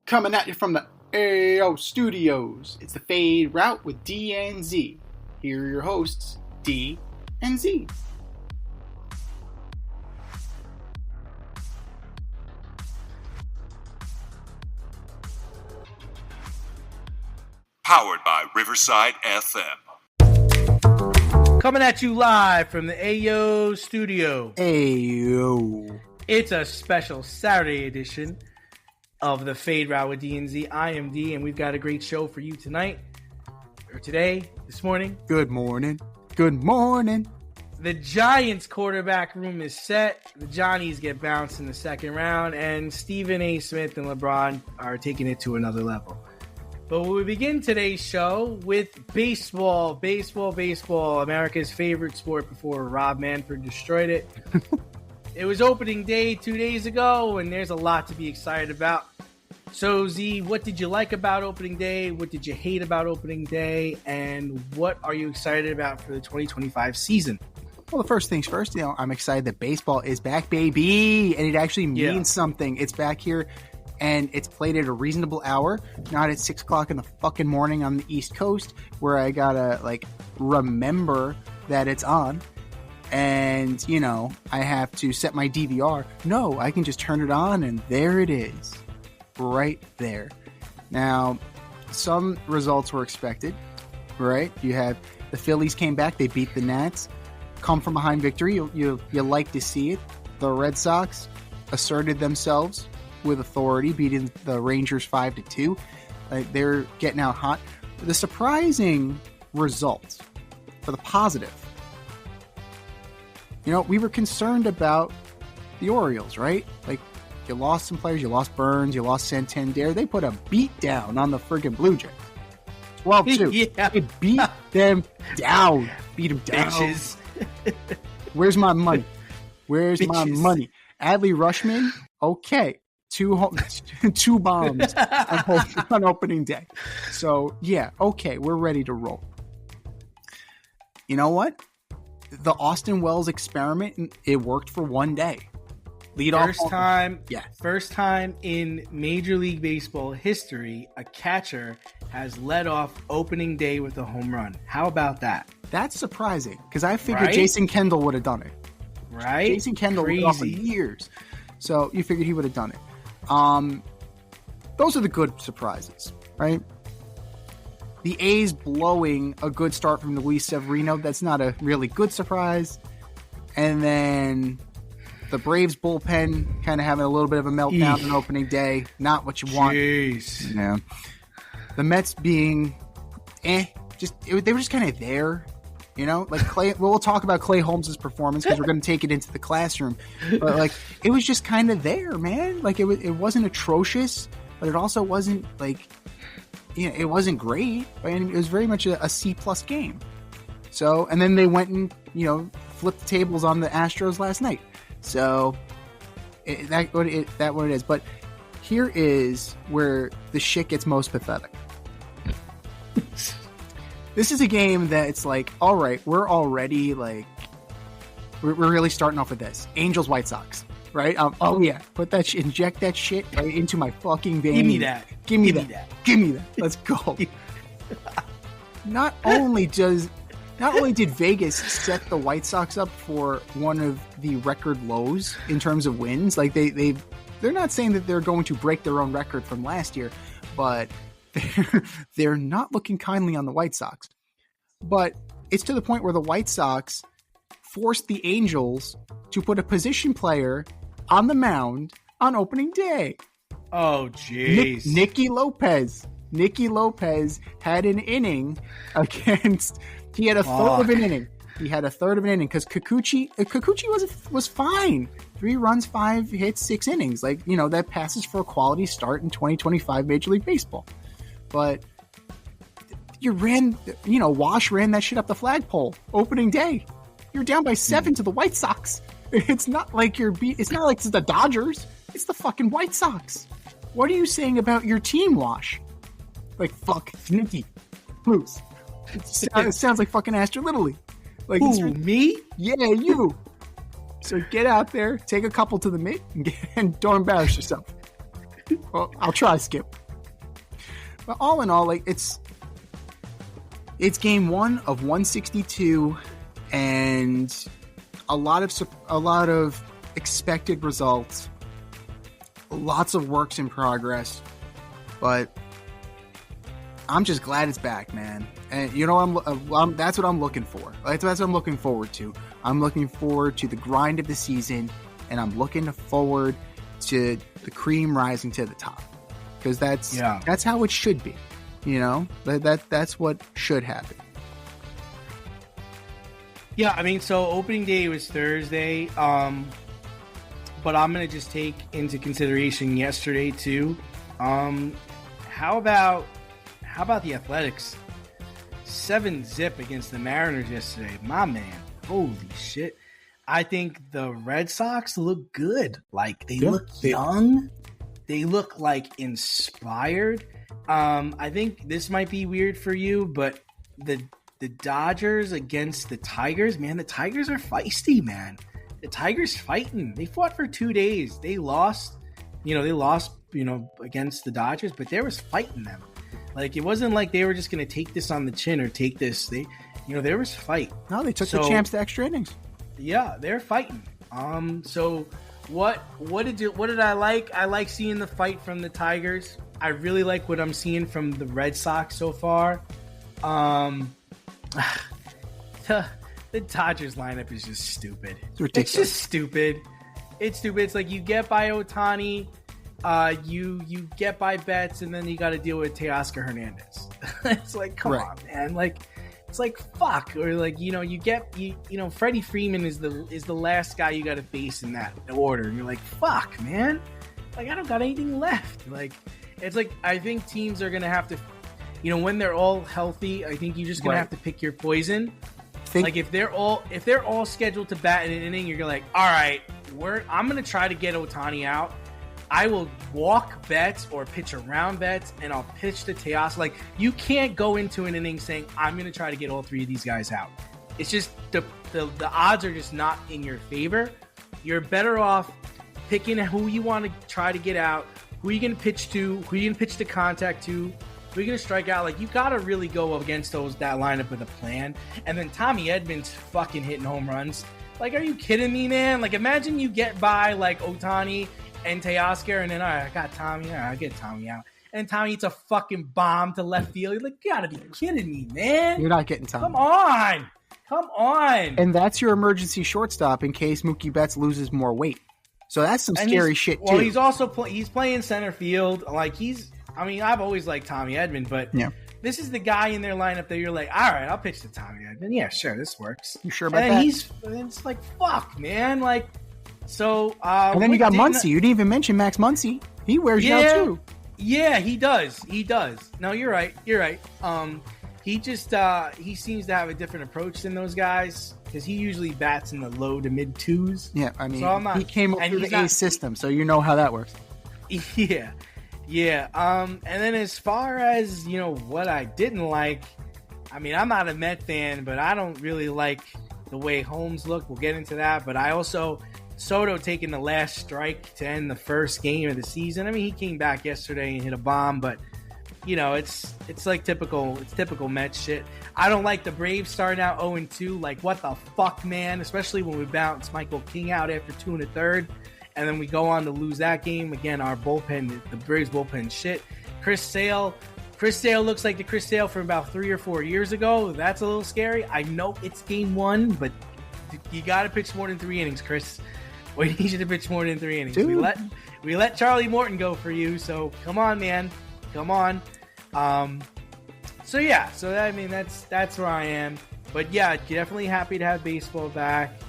Coming at you from the AO Studios, it's the Fade Route with D and Z. Here are your hosts, D and Z. Powered by Riverside FM. Coming at you live from the AO Studio. Ayo. It's a special Saturday edition of the Fade Route with D and Z. I am D, and we've got a great show for you tonight, or today, this morning. Good morning. Good morning. The Giants quarterback room is set. The Johnnies get bounced in the second round, and Stephen A. Smith and LeBron are taking it to another level. But we begin today's show with baseball. Baseball, America's favorite sport before Rob Manfred destroyed it. It was opening day 2 days ago, and there's a lot to be excited about. So, Z, what did you like about opening day? What did you hate about opening day? And what are you excited about for the 2025 season? Well, the first things first, I'm excited that baseball is back, baby. And it actually means something. It's back here, and it's played at a reasonable hour, not at 6 o'clock in the fucking morning on the East Coast, where I gotta, remember that it's on. And, I have to set my DVR. No, I can just turn it on, and there it is. Right there. Now, some results were expected, right? You have the Phillies came back. They beat the Nats. Come from behind victory. You like to see it. The Red Sox asserted themselves with authority, beating the Rangers 5-2. They're getting out hot. The surprising results for the positive. We were concerned about the Orioles, right? You lost some players. You lost Burns. You lost Santander. They put a beat down on the friggin' Blue Jays. 12-2. Yeah. They beat them down. Beat them down. Bitches. Where's my money? Where's Bitches. my money? Adley Rushman, okay. Two bombs on opening day. So, yeah, okay, we're ready to roll. You know what? The Austin Wells experiment, it worked for one day. First time in Major League Baseball history, a catcher has led off opening day with a home run. How about that? That's surprising, because I figured Jason Kendall would have done it. Right? Jason Kendall led off for years. So you figured he would have done it. Those are the good surprises, right? The A's blowing a good start from Luis Severino, that's not a really good surprise. And then the Braves bullpen kind of having a little bit of a meltdown on opening day. Not what you want. Jeez. Yeah. The Mets being they were just kind of there. Clay. Well, we'll talk about Clay Holmes' performance because we're going to take it into the classroom. But it was just kind of there, man. It wasn't atrocious, but it also wasn't it wasn't great. Right? It was very much a C+ game. So, and then they went and flipped the tables on the Astros last night. So that's what it is. But here is where the shit gets most pathetic. This is a game that it's all right, we're already we're really starting off with this. Angels, White Sox, right? Oh yeah, inject that shit right into my fucking vein. Give me that. Give me that. Let's go. Not only did Vegas set the White Sox up for one of the record lows in terms of wins, they're not saying that they're going to break their own record from last year, but they're not looking kindly on the White Sox. But it's to the point where the White Sox forced the Angels to put a position player on the mound on opening day. Oh, jeez. Nicky Lopez had an inning against... He had a third of an inning. Because Kikuchi was fine. 3 runs, 5 hits, 6 innings. That passes for a quality start in 2025 Major League Baseball. But Wash ran that shit up the flagpole opening day. You're down by 7 to the White Sox. It's not like it's not like it's the Dodgers. It's the fucking White Sox. What are you saying about your team, Wash? Fuck, Nicky, please. It sounds like fucking Astor Little League. Who, me? Yeah, you. So get out there, take a couple to the mitt, and don't embarrass yourself. Well, I'll try, Skip. But all in all, like it's game 1 of 162, and a lot of expected results, lots of works in progress, but I'm just glad it's back, man. And you know, that's what I'm looking for. That's what I'm looking forward to. I'm looking forward to the grind of the season, and I'm looking forward to the cream rising to the top, because that's how it should be. You know, that's what should happen. Yeah, I mean, so opening day was Thursday, but I'm gonna just take into consideration yesterday too. How about the Athletics? 7-0 against the Mariners yesterday. My man, holy shit. I think the Red Sox look good. Like, they look young. They look, like, inspired. I think this might be weird for you, but the Dodgers against the Tigers, man, the Tigers are feisty, man. The Tigers fighting. They fought for 2 days. They lost, against the Dodgers, but there was fighting them. Like, it wasn't like they were just going to take this on the chin or take this. There was fight. No, they took the champs to extra innings. Yeah, they're fighting. So what did I like? I like seeing the fight from the Tigers. I really like what I'm seeing from the Red Sox so far. The Dodgers lineup is just stupid. It's ridiculous. It's just stupid. It's stupid. It's like you get by Ohtani, you get by Betts, and then you got to deal with Teoscar Hernandez. It's like, come on, man. Like, it's like, fuck. Or like, Freddie Freeman is the last guy you got to face in that order. And you're like, fuck, man. Like, I don't got anything left. Like, it's like, I think teams are going to have to, when they're all healthy, I think you're just going to have to pick your poison. Like, if they're all scheduled to bat in an inning, you're like, all right, I'm going to try to get Ohtani out. I will walk Betts or pitch around Betts, and I'll pitch to Teoscar. Like, you can't go into an inning saying, I'm going to try to get all three of these guys out. It's just the odds are just not in your favor. You're better off picking who you want to try to get out, who you going to pitch to, who you going to pitch to contact to, who you going to strike out. Like, you got to really go against that lineup with a plan. And then Tommy Edmonds fucking hitting home runs. Like, are you kidding me, man? Like, imagine you get by, like, Ohtani and Teoscar, and then, all right, I got Tommy. All right, I'll get Tommy out. And Tommy hits a fucking bomb to left field. You're like, you gotta be kidding me, man. You're not getting Tommy. Come on. And that's your emergency shortstop in case Mookie Betts loses more weight. So that's some scary shit, too. Well, he's also he's playing center field. Like, I've always liked Tommy Edman, but this is the guy in their lineup that you're like, all right, I'll pitch to Tommy Edman. Yeah, sure, this works. You sure about that? And it's like, fuck, man. Like, so. And then you got Muncy. You didn't even mention Max Muncy. He wears you out, too. Yeah, he does. No, you're right. He just he seems to have a different approach than those guys, because he usually bats in the low to mid twos. Yeah, I mean, he came up through the A system, so you know how that works. Yeah. And then as far as what I didn't like, I mean, I'm not a Met fan, but I don't really like the way Holmes looked. We'll get into that, but I also Soto taking the last strike to end the first game of the season. I mean, he came back yesterday and hit a bomb, but it's like typical Mets shit. I don't like the Braves starting out 0-2. Like, what the fuck, man? Especially when we bounce Michael King out after 2 1/3, and then we go on to lose that game. Again, our bullpen, the Braves bullpen shit. Chris Sale looks like the Chris Sale from about 3 or 4 years ago. That's a little scary. I know it's game 1, but you got to pitch more than 3 innings, Chris. We need you to pitch more than 3 innings. Dude. We let Charlie Morton go for you, so come on, man. Come on. So I mean, that's where I am. But yeah, definitely happy to have baseball back.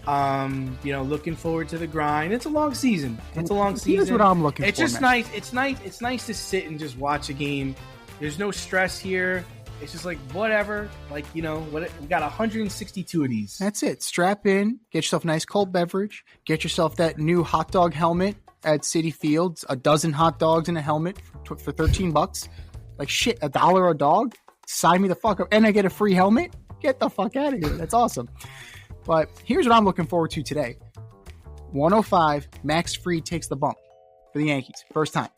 Looking forward to the grind. It's a long season. Here's what I'm looking for. It's just nice. It's nice to sit and just watch a game. There's no stress here. It's just like, whatever. Like, we got 162 of these. That's it. Strap in, get yourself a nice cold beverage, get yourself that new hot dog helmet at Citi Fields, a dozen hot dogs in a helmet for $13. Like, shit, $1 a dog? Sign me the fuck up. And I get a free helmet? Get the fuck out of here. That's awesome. But here's what I'm looking forward to today. 105, Max Fried takes the bump for the Yankees. First time.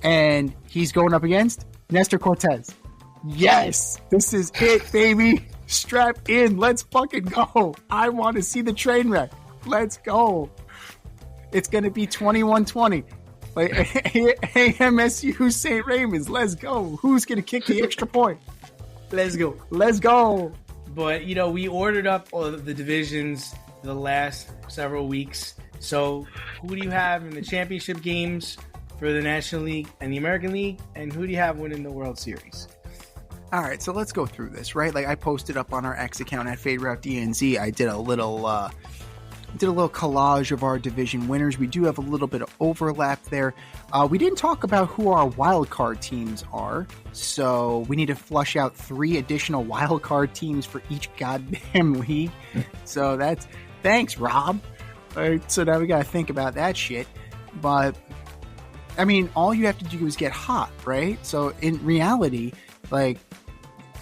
And he's going up against Nestor Cortez. Yes, this is it, baby. Strap in. Let's fucking go. I want to see the train wreck. Let's go. It's going to be 21-20. Like AMSU St. Raymond's. Let's go. Who's going to kick the extra point? Let's go. Let's go. But, we ordered up all of the divisions the last several weeks. So who do you have in the championship games for the National League and the American League? And who do you have winning the World Series? All right, so let's go through this, right? Like I posted up on our X account at FadeRouteDNZ. I did a little collage of our division winners. We do have a little bit of overlap there. We didn't talk about who our wild card teams are, so we need to flush out 3 additional wild card teams for each goddamn league. So thanks, Rob. All right, so now we got to think about that shit. But I mean, all you have to do is get hot, right? So in reality, like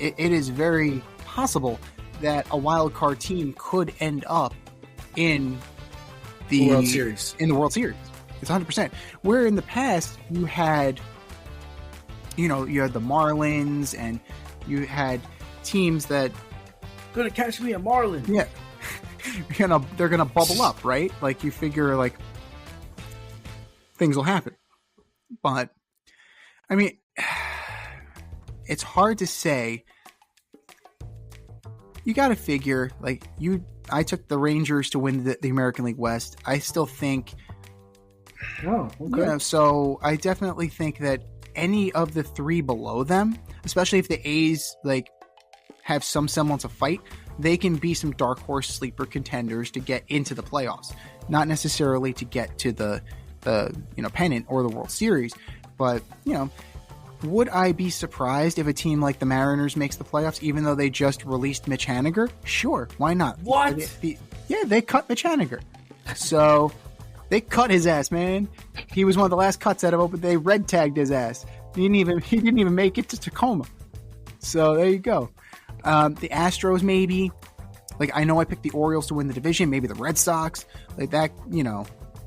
it is very possible that a wild card team could end up in the World Series. In the World Series. It's 100%. Where in the past you had the Marlins and you had teams that Gonna catch me a Marlin. Yeah. They're gonna bubble up, right? Like you figure like things will happen. But I mean, it's hard to say. You got to figure, like, I took the Rangers to win the American League West. I still think... Oh, okay. So I definitely think that any of the 3 below them, especially if the A's, like, have some semblance of fight, they can be some dark horse sleeper contenders to get into the playoffs. Not necessarily to get to the pennant or the World Series, but, would I be surprised if a team like the Mariners makes the playoffs, even though they just released Mitch Haniger? Sure, why not? What? They cut Mitch Haniger. So they cut his ass, man. He was one of the last cuts out of open. They red tagged his ass. He didn't even make it to Tacoma. So there you go. The Astros, maybe. Like, I know I picked the Orioles to win the division. Maybe the Red Sox, like that.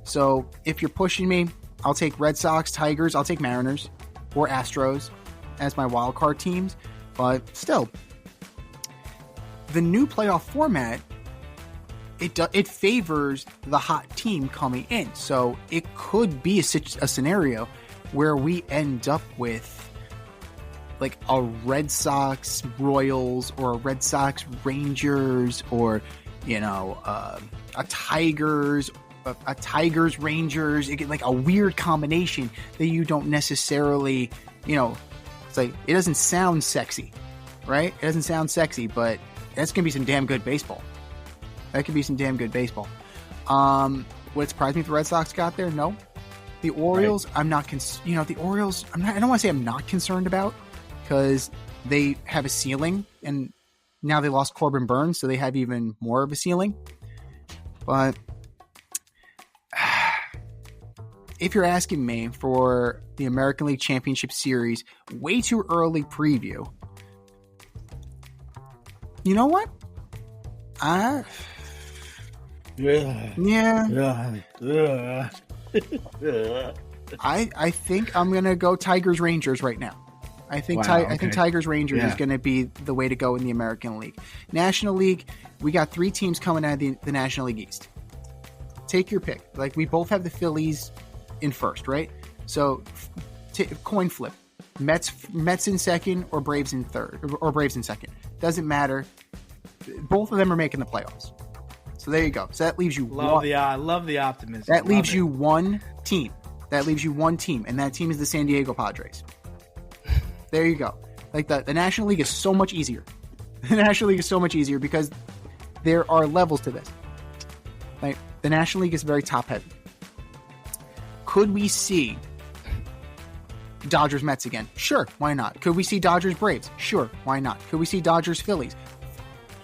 So if you're pushing me, I'll take Red Sox, Tigers. I'll take Mariners or Astros as my wild card teams. But still, the new playoff format, it favors the hot team coming in. So it could be a scenario where we end up with like a Red Sox Royals or a Red Sox Rangers or, a Tigers Rangers. It get like a weird combination that you don't necessarily, it's like, it doesn't sound sexy, right? It doesn't sound sexy, but that's going to be some damn good baseball. That could be some damn good baseball. Would it surprise me if the Red Sox got there? No. The Orioles, right. I'm not, the Orioles, I don't want to say I'm not concerned about because they have a ceiling and now they lost Corbin Burns, so they have even more of a ceiling. But if you're asking me for the American League Championship Series, way too early preview, you know what? I think I'm gonna go Tigers Rangers right now. I think Tigers Rangers is going to be the way to go in the American League. National League, we got 3 teams coming out of the National League East. Take your pick. Like, we both have the Phillies in first, right? So coin flip. Mets in second or Braves in third or Braves in second. Doesn't matter. Both of them are making the playoffs. So there you go. So that leaves you I love the optimism. That leaves you one team. And that team is the San Diego Padres. There you go. Like the National League is so much easier. The National League is so much easier because there are levels to this. Like the National League is very top heavy. Could we see Dodgers Mets again? Sure, why not? Could we see Dodgers Braves? Sure, why not? Could we see Dodgers Phillies?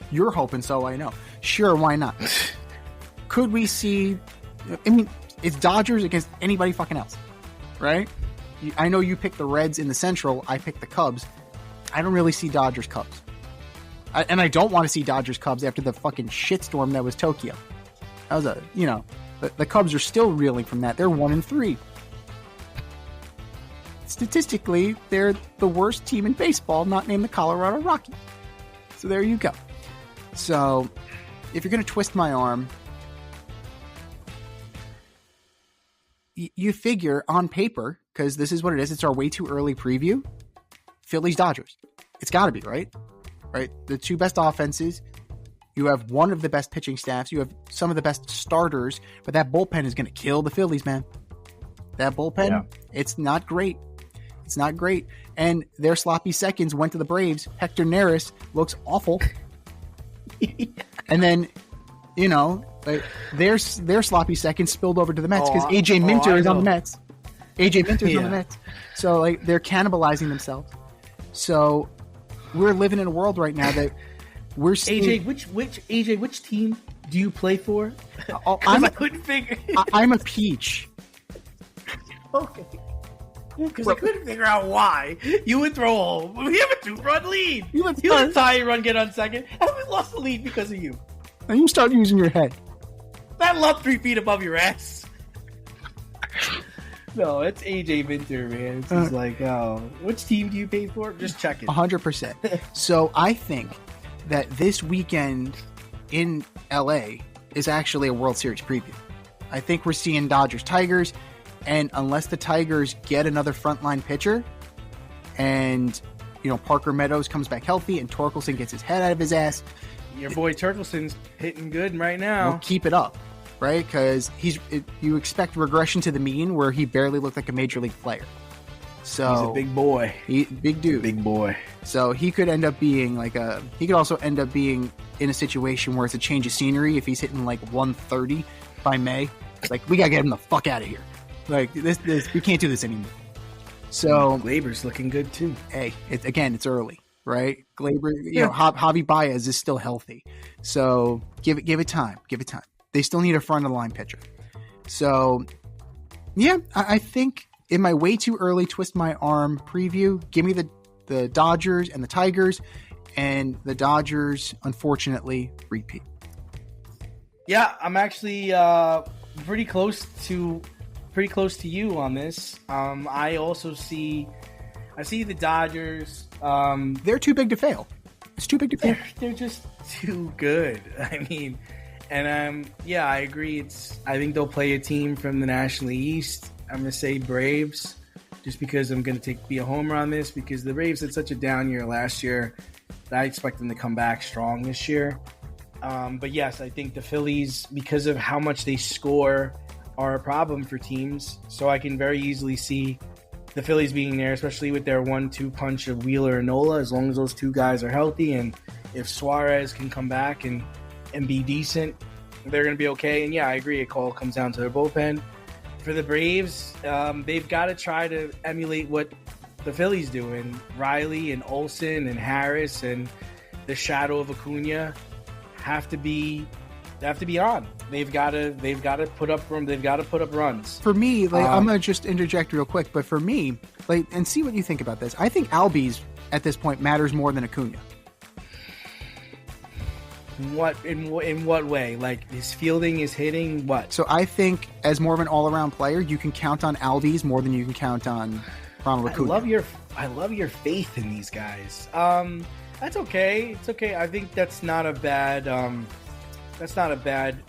You're hoping so, I know. Sure, why not? Could we see? I mean, it's Dodgers against anybody fucking else, right? I know you picked the Reds in the Central. I picked the Cubs. I don't really see Dodgers Cubs. And I don't want to see Dodgers Cubs after the fucking shitstorm that was Tokyo. That was the Cubs are still reeling from that. They're 1-3. statistically, they're the worst team in baseball, not named the Colorado Rockies. So there you go. So if you're going to twist my arm, you figure on paper, because this is what it is. It's our way too early preview. Phillies, Dodgers. It's got to be, right? Right? The two best offenses. You have one of the best pitching staffs. You have some of the best starters, but that bullpen is going to kill the Phillies, man. That bullpen, It's not great. It's not great. And their sloppy seconds went to the Braves. Hector Neris looks awful. And then, like their sloppy seconds spilled over to the Mets because AJ Minter is on the Mets. AJ Minter is on the Mets. So like they're cannibalizing themselves. So we're living in a world right now that we're seeing... AJ, which team do you play for? I couldn't figure. I'm a peach. Okay. Because I couldn't figure out why you would throw home. We have a 2-run lead. You let Ty run get on second, and we lost the lead because of you. And you start using your head. That lump 3 feet above your ass. No, it's AJ Minter, man. It's just like, which team do you pay for? Just checking. 100%. So I think that this weekend in LA is actually a World Series preview. I think we're seeing Dodgers Tigers, and unless the Tigers get another frontline pitcher and Parker Meadows comes back healthy and Torkelson gets his head out of his ass, your boy Torkelson's hitting good right now. We'll keep it up, right? Because you expect regression to the mean where he barely looked like a major league player. So he's a big boy. Big dude. Big boy. So he could end up being he could also end up being in a situation where it's a change of scenery if he's hitting like 130 by May. It's like, we got to get him the fuck out of here. Like, this we can't do this anymore. So Glaber's looking good too. Hey, it's early, right? Glaber, Javi Baez is still healthy. So give it time. Give it time. They still need a front of the line pitcher. So yeah, I think in my way too early twist my arm preview, give me the Dodgers and the Tigers, and the Dodgers unfortunately repeat. Yeah, I'm actually pretty close to you on this. I also see the Dodgers. They're too big to fail. It's too big to fail. They're just too good. I mean, and I agree. I think they'll play a team from the National East. I'm gonna say Braves, just because I'm gonna be a homer on this, because the Braves had such a down year last year that I expect them to come back strong this year. But yes, I think the Phillies, because of how much they score, are a problem for teams. So I can very easily see the Phillies being there, especially with their 1-2 punch of Wheeler and Nola, as long as those two guys are healthy. And if Suarez can come back and be decent, they're going to be okay. And yeah, I agree. It all comes down to their bullpen. For the Braves, they've got to try to emulate what the Phillies do. And Riley and Olsen and Harris and the shadow of Acuna have to be on. They've got to put up runs. For me, I'm gonna just interject real quick, but for me, and see what you think about this. I think Albies at this point matters more than Acuna. In what way? Like his fielding, his hitting, what? So I think as more of an all-around player, you can count on Albies more than you can count on Ronald Acuna. I love your faith in these guys. That's okay. It's okay. I think that's not a bad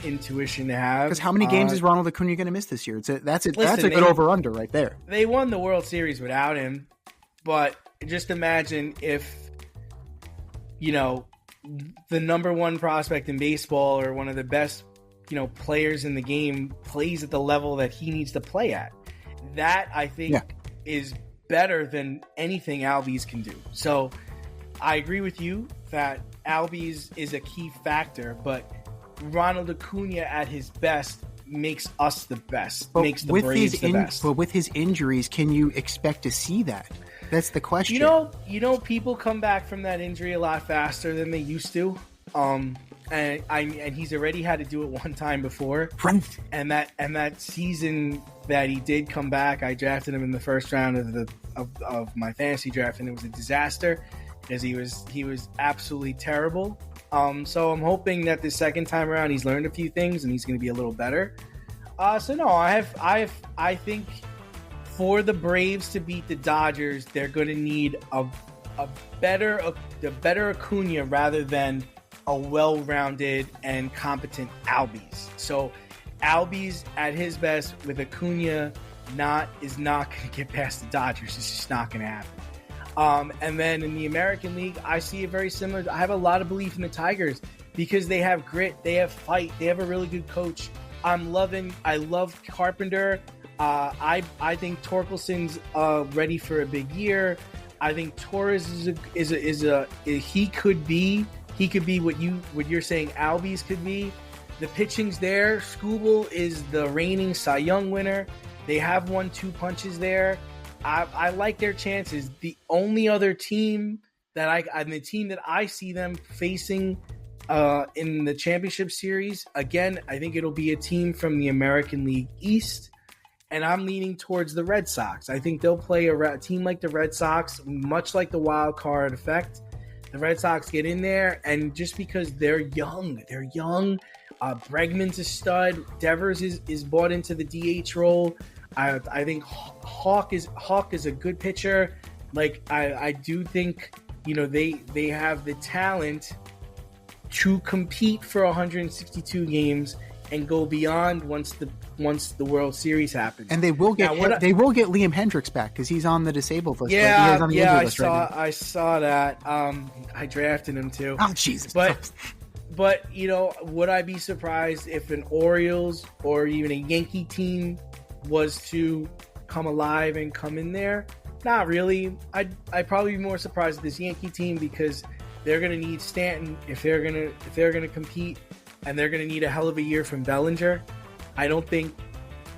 intuition to have. Because how many games is Ronald Acuna going to miss this year? That's a good over-under right there. They won the World Series without him, but just imagine if, the number one prospect in baseball or one of the best, players in the game plays at the level that he needs to play at. That, I think, is better than anything Albies can do. So I agree with you that Albies is a key factor, but Ronald Acuna at his best makes us the best, makes the Braves the best. But with his injuries, can you expect to see that? That's the question. People come back from that injury a lot faster than they used to. And he's already had to do it one time before. Right. And that season that he did come back, I drafted him in the first round of my fantasy draft, and it was a disaster because he was absolutely terrible. So I'm hoping that the second time around he's learned a few things and he's going to be a little better. I think for the Braves to beat the Dodgers, they're going to need a better Acuna rather than a well-rounded and competent Albies. So Albies at his best with Acuna is not going to get past the Dodgers. It's just not going to happen. And then in the American League, I see it very similar. I have a lot of belief in the Tigers because they have grit, they have fight, they have a really good coach. I love Carpenter. I think Torkelson's ready for a big year. I think Torres he could be what you're saying Albies could be. The pitching's there. Scooble is the reigning Cy Young winner. They have won 2 punches there. I like their chances. The only other team that I see them facing in the championship series, again, I think it'll be a team from the American League East, and I'm leaning towards the Red Sox. I think they'll play a team like the Red Sox, much like the wild card effect. The Red Sox get in there, and just because they're young. Bregman's a stud. Devers is bought into the DH role. I think Hawk is a good pitcher. Like I do think they have the talent to compete for 162 games and go beyond once the World Series happens. And they will get Liam Hendricks back because he's on the disabled list. I saw that. I drafted him too. Oh Jesus! But would I be surprised if an Orioles or even a Yankee team was to come alive and come in there? Not really. I'd probably be more surprised at this Yankee team because they're going to need Stanton if they're going to compete, and they're going to need a hell of a year from Bellinger. I don't think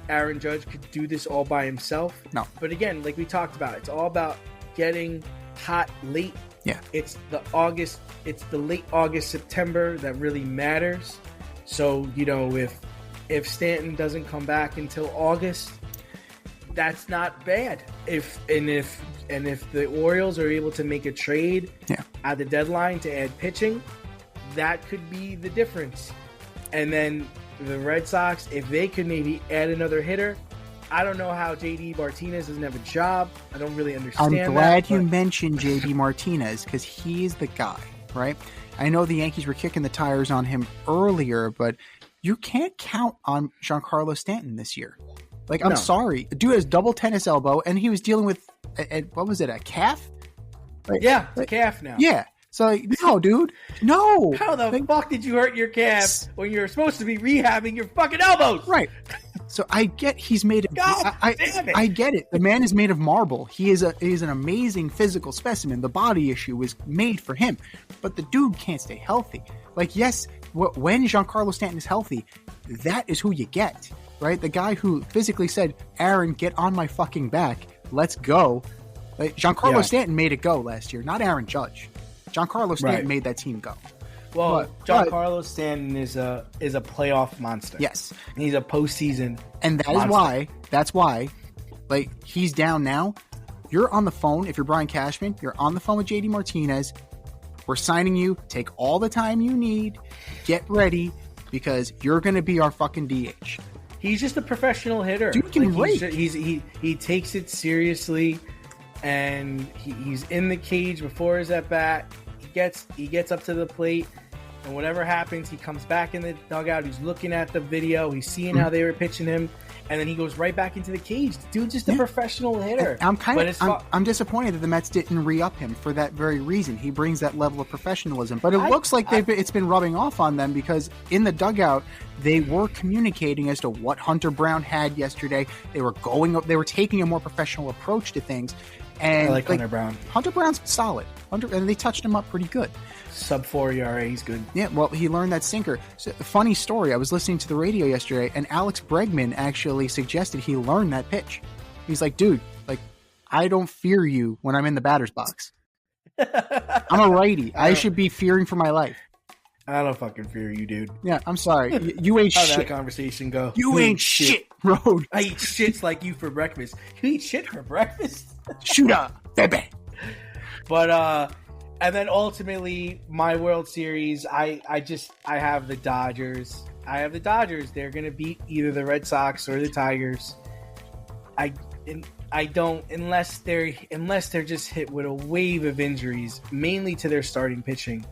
Aaron Judge could do this all by himself. No. But again, like we talked about, it's all about getting hot late. Yeah. It's the late August, September that really matters. So, if Stanton doesn't come back until August, that's not bad. If the Orioles are able to make a trade at the deadline to add pitching, that could be the difference. And then the Red Sox, if they could maybe add another hitter, I don't know how JD Martinez doesn't have a job. I don't really understand that. I'm glad you mentioned JD Martinez because he's the guy, right? I know the Yankees were kicking the tires on him earlier, but you can't count on Giancarlo Stanton this year. Like, I'm sorry. Dude has double tennis elbow, and he was dealing with, what was it, a calf? It's a calf now. Yeah. So, no, dude. No. How the fuck did you hurt your calf when you're supposed to be rehabbing your fucking elbows? Right. So I get he's made of. God damn it. I get it. The man is made of marble. He is an amazing physical specimen. The body issue was made for him, but the dude can't stay healthy. Like, yes, when Giancarlo Stanton is healthy, that is who you get, right? The guy who physically said, "Aaron, get on my fucking back. Let's go." Like, Giancarlo Stanton made it go last year, not Aaron Judge. Giancarlo Stanton made that team go. Well, Giancarlo Stanton is a playoff monster. Yes. And he's a postseason And that's why, like, he's down now. You're on the phone. If you're Brian Cashman, you're on the phone with JD Martinez. We're signing you. Take all the time you need. Get ready because you're going to be our fucking DH. He's just a professional hitter. Dude can rake. He takes it seriously, and he's in the cage before his at bat. He gets up to the plate, and whatever happens, he comes back in the dugout. He's looking at the video. He's seeing how they were pitching him, and then he goes right back into the cage. The dude's just a professional hitter. I'm disappointed that the Mets didn't re-up him for that very reason. He brings that level of professionalism, but it looks like it's been rubbing off on them because in the dugout they were communicating as to what Hunter Brown had yesterday. They were taking a more professional approach to things. And I like Hunter Brown. Hunter Brown's solid. And they touched him up pretty good. Sub-4 ERA, he's good. Yeah, well, he learned that sinker. So, funny story, I was listening to the radio yesterday, and Alex Bregman actually suggested he learn that pitch. He's like, dude, like, I don't fear you when I'm in the batter's box. I'm a righty. I should be fearing for my life. I don't fucking fear you, dude. Yeah, I'm sorry. You ain't shit. How'd that conversation go? You ain't shit, Road. I eat shits like you for breakfast. You eat shit for breakfast? Shoot up, baby. But, and then ultimately, my World Series, I have the Dodgers. They're going to beat either the Red Sox or the Tigers. I don't, unless they're just hit with a wave of injuries, mainly to their starting pitching.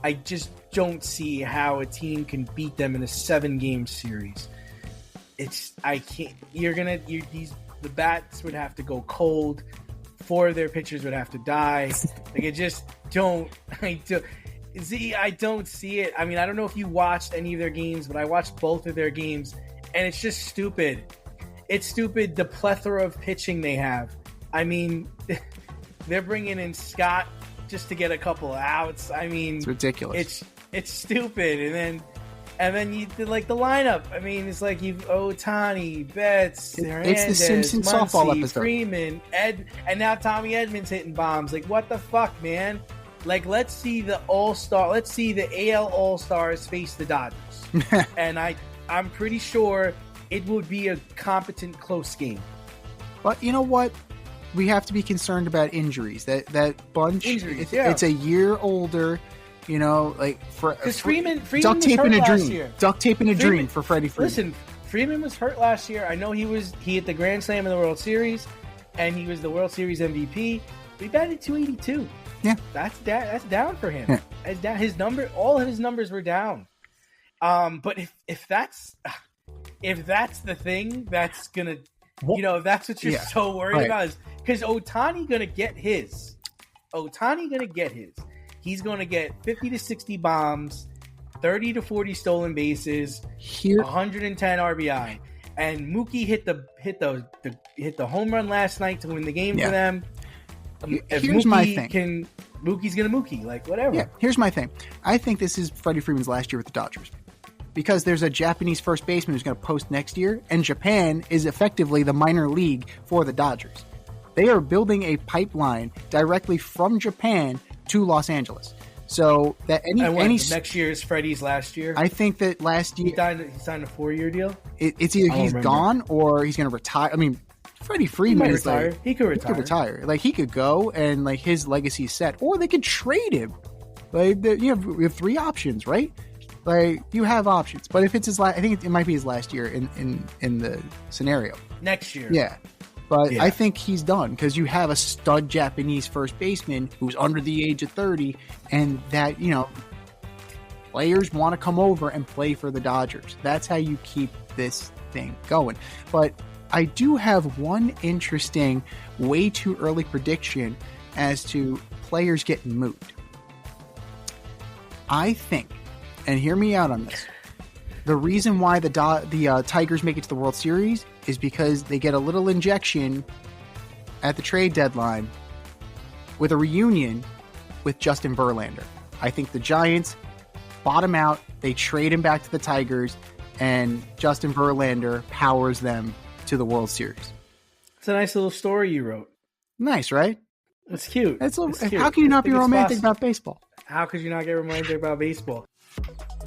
I just don't see how a team can beat them in a 7-game series. The bats would have to go cold. 4 of their pitchers would have to die. Like, I don't see it. I mean, I don't know if you watched any of their games, but I watched both of their games, and it's just stupid. It's stupid, the plethora of pitching they have. I mean, they're bringing in Scott just to get a couple of outs. I mean, it's ridiculous. It's stupid. And then you did like the lineup. I mean, it's like you've Ohtani, Betts, Hernandez, it's the Simpsons softball episode. Freeman, and now Tommy Edmonds hitting bombs. Like, what the fuck, man? Like, let's see the All-Star. Let's see the AL All-Stars face the Dodgers. And I'm pretty sure it would be a competent, close game. But you know what? We have to be concerned about injuries. That bunch, it's a year older. You know, like because Freeman duct tape in a dream. Year. Duct tape in a dream for Freddie Freeman. Listen, Freeman was hurt last year. I know he hit the Grand Slam in the World Series, and he was the World Series MVP. But he batted .282. Yeah, that's down for him. Yeah. That's down. All of his numbers were down. But if that's the thing, that's gonna, if that's what you're so worried about, is because Ohtani gonna get his. He's going to get 50 to 60 bombs, 30 to 40 stolen bases, 110 RBI. And Mookie hit the home run last night to win the game for them. Here's my thing. Mookie's going to Mookie, like whatever. Yeah, here's my thing. I think this is Freddie Freeman's last year with the Dodgers. Because there's a Japanese first baseman who's going to post next year, and Japan is effectively the minor league for the Dodgers. They are building a pipeline directly from Japan to Los Angeles, so that next year is Freddie's last year. I think that last year he signed a 4-year deal. It's either he's gone or he's going to retire. I mean, Freddie Freeman is retire. Like he could retire. Like he could go and like his legacy is set, or they could trade him. Like we have 3 options, right? Like you have options, but if it's his last, I think it might be his last year in the scenario. Next year, yeah. But I think he's done because you have a stud Japanese first baseman who's under the age of 30, and that, players want to come over and play for the Dodgers. That's how you keep this thing going. But I do have one interesting, way too early prediction as to players getting moved. I think, and hear me out on this, the reason why the Tigers make it to the World Series is because they get a little injection at the trade deadline with a reunion with Justin Verlander. I think the Giants bottom out, they trade him back to the Tigers, and Justin Verlander powers them to the World Series. It's a nice little story you wrote. Nice, right? It's cute. It's cute. How can you not be romantic about baseball? How could you not get romantic about baseball?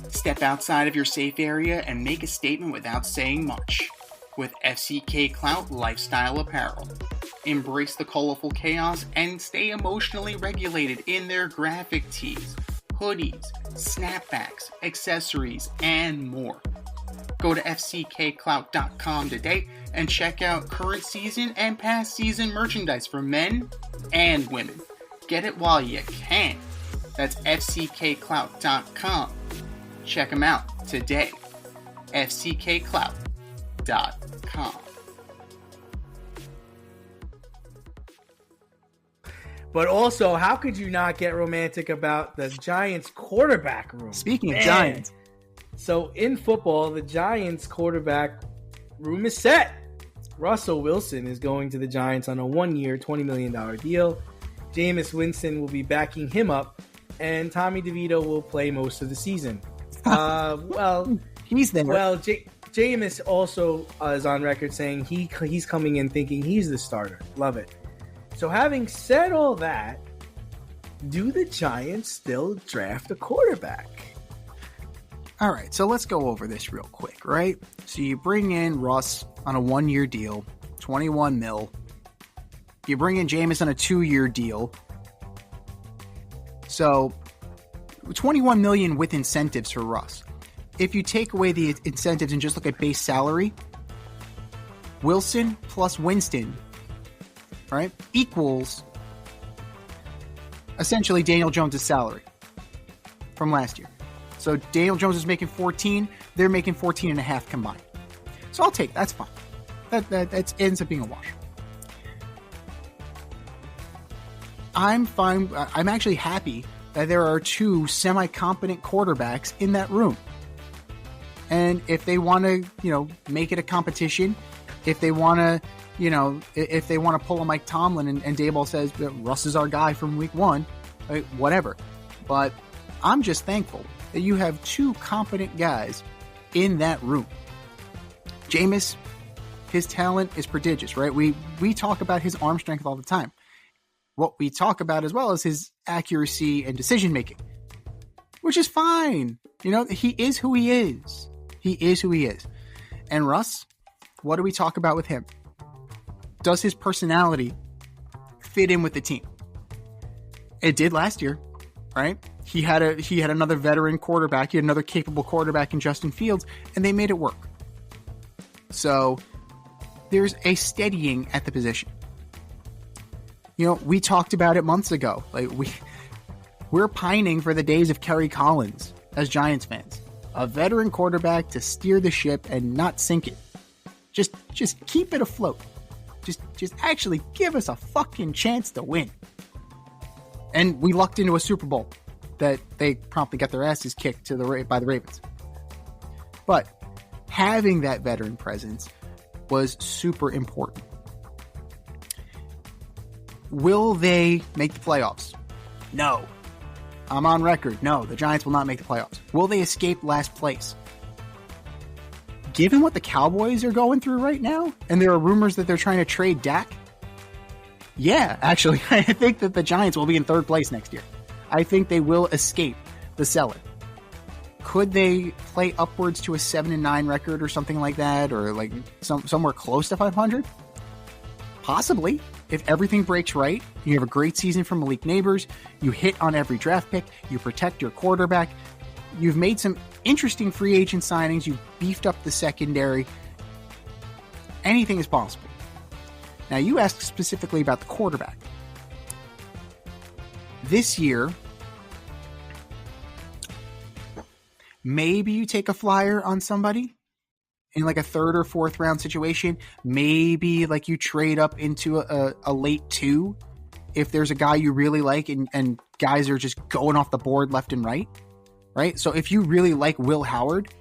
Step outside of your safe area and make a statement without saying much. With FCK Clout Lifestyle Apparel. Embrace the colorful chaos and stay emotionally regulated in their graphic tees, hoodies, snapbacks, accessories, and more. Go to fckclout.com today and check out current season and past season merchandise for men and women. Get it while you can. That's fckclout.com. Check them out today. fckclout.com. But also, how could you not get romantic about the Giants quarterback room? Speaking of Giants. So in football, the Giants quarterback room is set. Russell Wilson is going to the Giants on a 1-year, $20 million deal. Jameis Winston will be backing him up, and Tommy DeVito will play most of the season. He's there. Well, Jameis also is on record saying he's coming in thinking he's the starter. Love it. So having said all that, do the Giants still draft a quarterback? All right, so let's go over this real quick, right? So you bring in Russ on a 1-year deal, $21 million. You bring in Jameis on a 2-year deal. So $21 million with incentives for Russ. If you take away the incentives and just look at base salary, Wilson plus Winston right, equals essentially Daniel Jones' salary from last year. So Daniel Jones is making 14, they're making 14 and a half combined. So I'll take that's fine. That ends up being a wash. I'm fine. I'm actually happy that there are two semi-competent quarterbacks in that room. And if they want to, make it a competition, if they want to, if they want to pull a Mike Tomlin and Daboll says Russ is our guy from week one, whatever. But I'm just thankful that you have two competent guys in that room. Jameis, his talent is prodigious, right? We talk about his arm strength all the time. What we talk about as well is his accuracy and decision making, which is fine. He is who he is. He is who he is. And Russ, what do we talk about with him? Does his personality fit in with the team? It did last year, right? He had another veteran quarterback. He had another capable quarterback in Justin Fields, and they made it work. So there's a steadying at the position. We talked about it months ago. We're pining for the days of Kerry Collins as Giants fans. A veteran quarterback to steer the ship and not sink it. Just keep it afloat. Just actually give us a fucking chance to win. And we lucked into a Super Bowl that they promptly got their asses kicked by the Ravens. But having that veteran presence was super important. Will they make the playoffs? No. I'm on record. No, the Giants will not make the playoffs. Will they escape last place? Given what the Cowboys are going through right now, and there are rumors that they're trying to trade Dak, yeah, actually, I think that the Giants will be in third place next year. I think they will escape the cellar. Could they play upwards to a 7-9 record or something like that, or like somewhere close to 500? Possibly. If everything breaks right, you have a great season from Malik Neighbors, you hit on every draft pick, you protect your quarterback, you've made some interesting free agent signings, you've beefed up the secondary, anything is possible. Now, you asked specifically about the quarterback. This year, maybe you take a flyer on somebody in like a third or fourth round situation. Maybe like you trade up into a late 2 if there's a guy you really like and guys are just going off the board left and right. So if you really like Will Howard,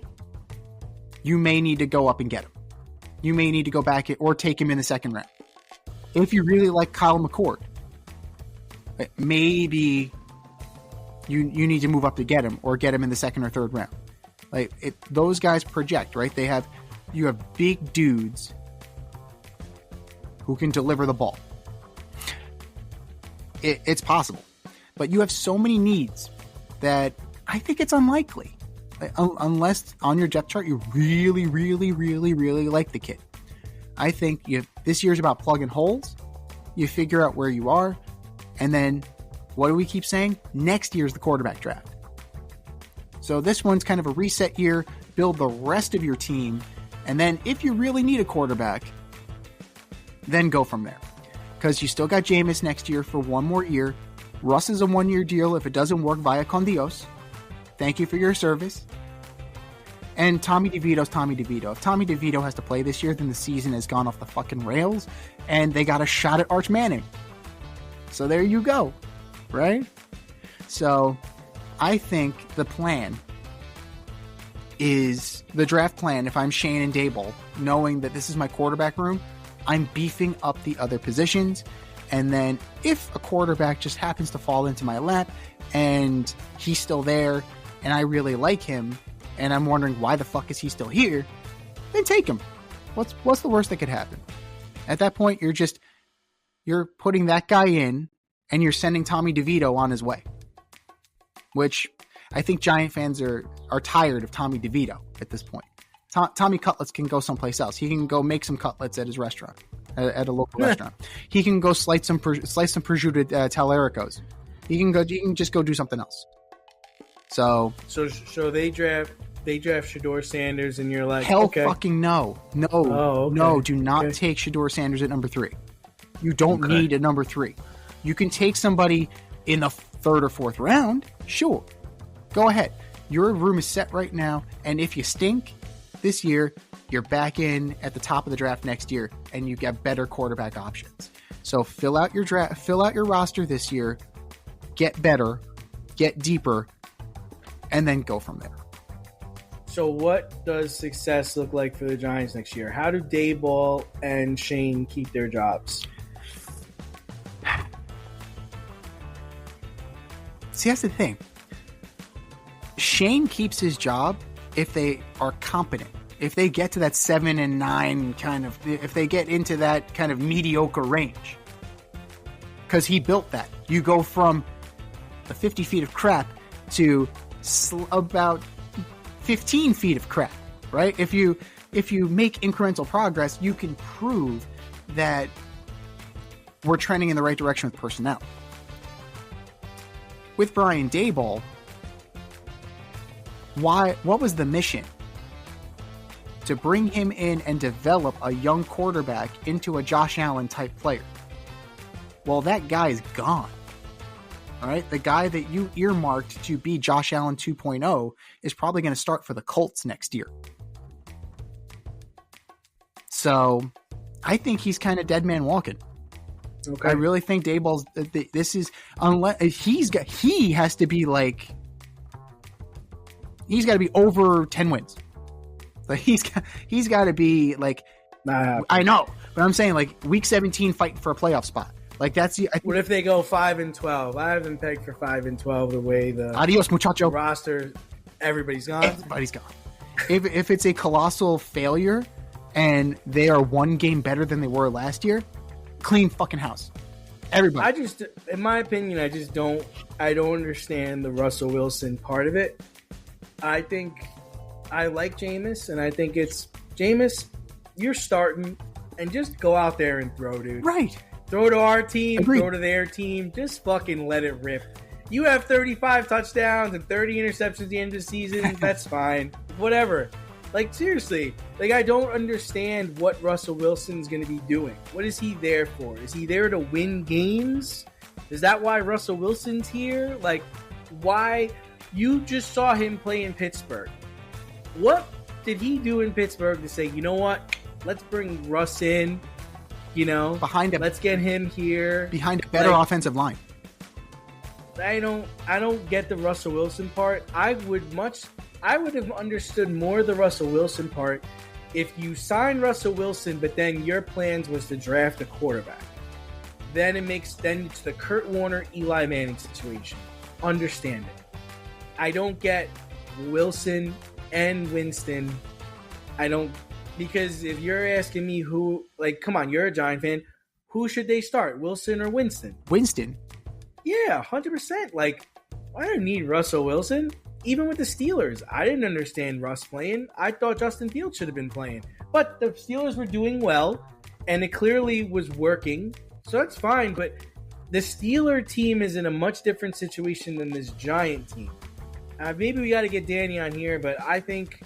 you may need to go up and get him. You may need to go back or take him in the second round. If you really like Kyle McCord, maybe you need to move up to get him or get him in the second or third round. Those guys project, right? You have big dudes who can deliver the ball. It's possible, but you have so many needs that I think it's unlikely, unless on your depth chart you really, really, really, really like the kid. I think this year's about plugging holes. You figure out where you are, and then what do we keep saying? Next year's the quarterback draft. So this one's kind of a reset year, build the rest of your team, and then if you really need a quarterback, then go from there. Because you still got Jameis next year for one more year. Russ is a 1-year deal. If it doesn't work, via con Dios. Thank you for your service. And Tommy DeVito's Tommy DeVito. If Tommy DeVito has to play this year, then the season has gone off the fucking rails, and they got a shot at Arch Manning. So there you go, right? So I think the plan is the draft plan. If I'm Shane and Daboll, knowing that this is my quarterback room, I'm beefing up the other positions. And then if a quarterback just happens to fall into my lap and he's still there and I really like him and I'm wondering why the fuck is he still here, then take him. What's the worst that could happen? At that point, you're putting that guy in and you're sending Tommy DeVito on his way. Which I think Giant fans are tired of Tommy DeVito at this point. Tommy Cutlets can go someplace else. He can go make some cutlets at his restaurant, at a local restaurant. He can go slice some prosciutto Talaricos. He can just go do something else. So they draft Shedeur Sanders, and you're like, hell, okay. Fucking no, okay. No, do not take Shedeur Sanders at number 3. You don't need a number 3. You can take somebody in the 3rd or 4th round. Sure. Go ahead. Your room is set right now. And if you stink this year, you're back in at the top of the draft next year and you get better quarterback options. So fill out your roster this year, get better, get deeper, and then go from there. So what does success look like for the Giants next year? How do Daboll and Shane keep their jobs? See, that's the thing. Shane keeps his job if they are competent. If they get to that 7-9 kind of, if they get into that kind of mediocre range. Because he built that. You go from the 50 feet of crap to about 15 feet of crap, right? If you make incremental progress, you can prove that we're trending in the right direction with personnel. With Brian Daboll, what was the mission? To bring him in and develop a young quarterback into a Josh Allen type player. Well, that guy is gone. All right, the guy that you earmarked to be Josh Allen 2.0 is probably going to start for the Colts next year. So, I think he's kind of dead man walking. Okay. I really think Daboll's. This is unless he has to be like. He's got to be over 10 wins. Like he's got to be like. I know, but I'm saying like week 17 fighting for a playoff spot. Like that's what if they go 5-12? I haven't pegged for 5-12 the way the adios muchacho roster. Everybody's gone. Everybody's gone. If it's a colossal failure and they are one game better than they were last year, clean fucking house. Everybody. In my opinion, I don't understand the Russell Wilson part of it. I think I like Jameis, and I think it's Jameis. You're starting, and just go out there and throw, dude. Right. Throw to our team, Agreed. throw to their team. Just fucking let it rip. You have 35 touchdowns and 30 interceptions at the end of the season. That's fine. Whatever. Like, seriously. Like, I don't understand what Russell Wilson's going to be doing. What is he there for? Is he there to win games? Is that why Russell Wilson's here? Like, why? You just saw him play in Pittsburgh. What did he do in Pittsburgh to say, you know what? Let's bring Russ in. You know, let's get him here behind a better offensive line. I don't get the Russell Wilson part. I would have understood more the Russell Wilson part if you sign Russell Wilson, but then your plans was to draft a quarterback. Then it's the Kurt Warner, Eli Manning situation. Understand it. I don't get Wilson and Winston. Because if you're asking me who, like, come on, you're a Giant fan. Who should they start, Wilson or Winston? Winston. Yeah, 100%. Like, I don't need Russell Wilson. Even with the Steelers, I didn't understand Russ playing. I thought Justin Fields should have been playing. But the Steelers were doing well, and it clearly was working. So that's fine. But the Steeler team is in a much different situation than this Giant team. Maybe we got to get Danny on here, but I think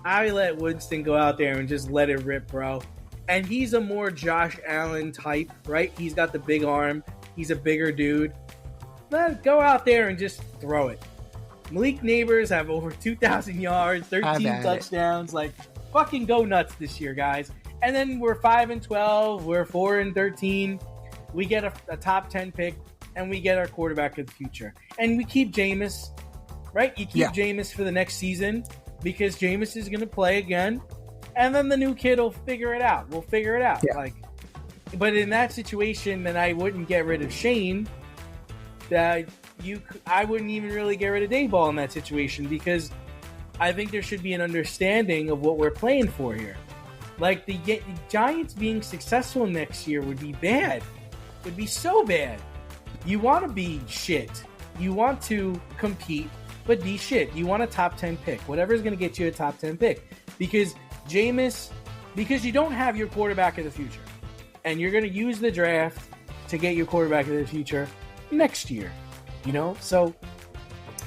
I let Winston go out there and just let it rip, bro. And he's a more Josh Allen type, right? He's got the big arm. He's a bigger dude. Go out there and just throw it. Malik Neighbors have over 2,000 yards, 13 touchdowns. Like, fucking go nuts this year, guys. And then we're 5-12. We're 4-13. We get a top 10 pick, and we get our quarterback of the future. And we keep Jameis, right? You keep Jameis for the next season because Jameis is going to play again. And then the new kid will figure it out. We'll figure it out. Yeah. But in that situation, then I wouldn't get rid of Shane. I wouldn't even really get rid of Daboll in that situation because I think there should be an understanding of what we're playing for here. Like, the Giants being successful next year would be bad. Would be so bad. You want to be shit. You want to compete, but be shit. You want a top 10 pick. Whatever's going to get you a top 10 pick. Because you don't have your quarterback of the future. And you're going to use the draft to get your quarterback of the future next year. You know? So